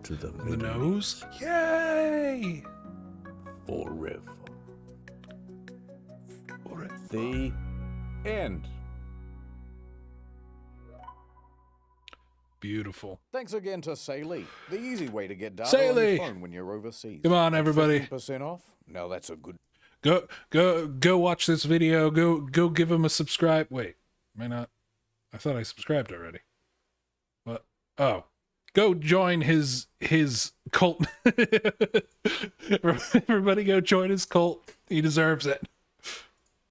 to the Middle East. Yay! Forever. The end. Beautiful. Thanks again to Saily, the easy way to get data on Saily. your phone when you're overseas. Come on, everybody. 15% off? Now that's a good... Go watch this video. Go give him a subscribe. Wait, am I not? I thought I subscribed already. What? Oh. Go join his cult. Everybody go join his cult. He deserves it.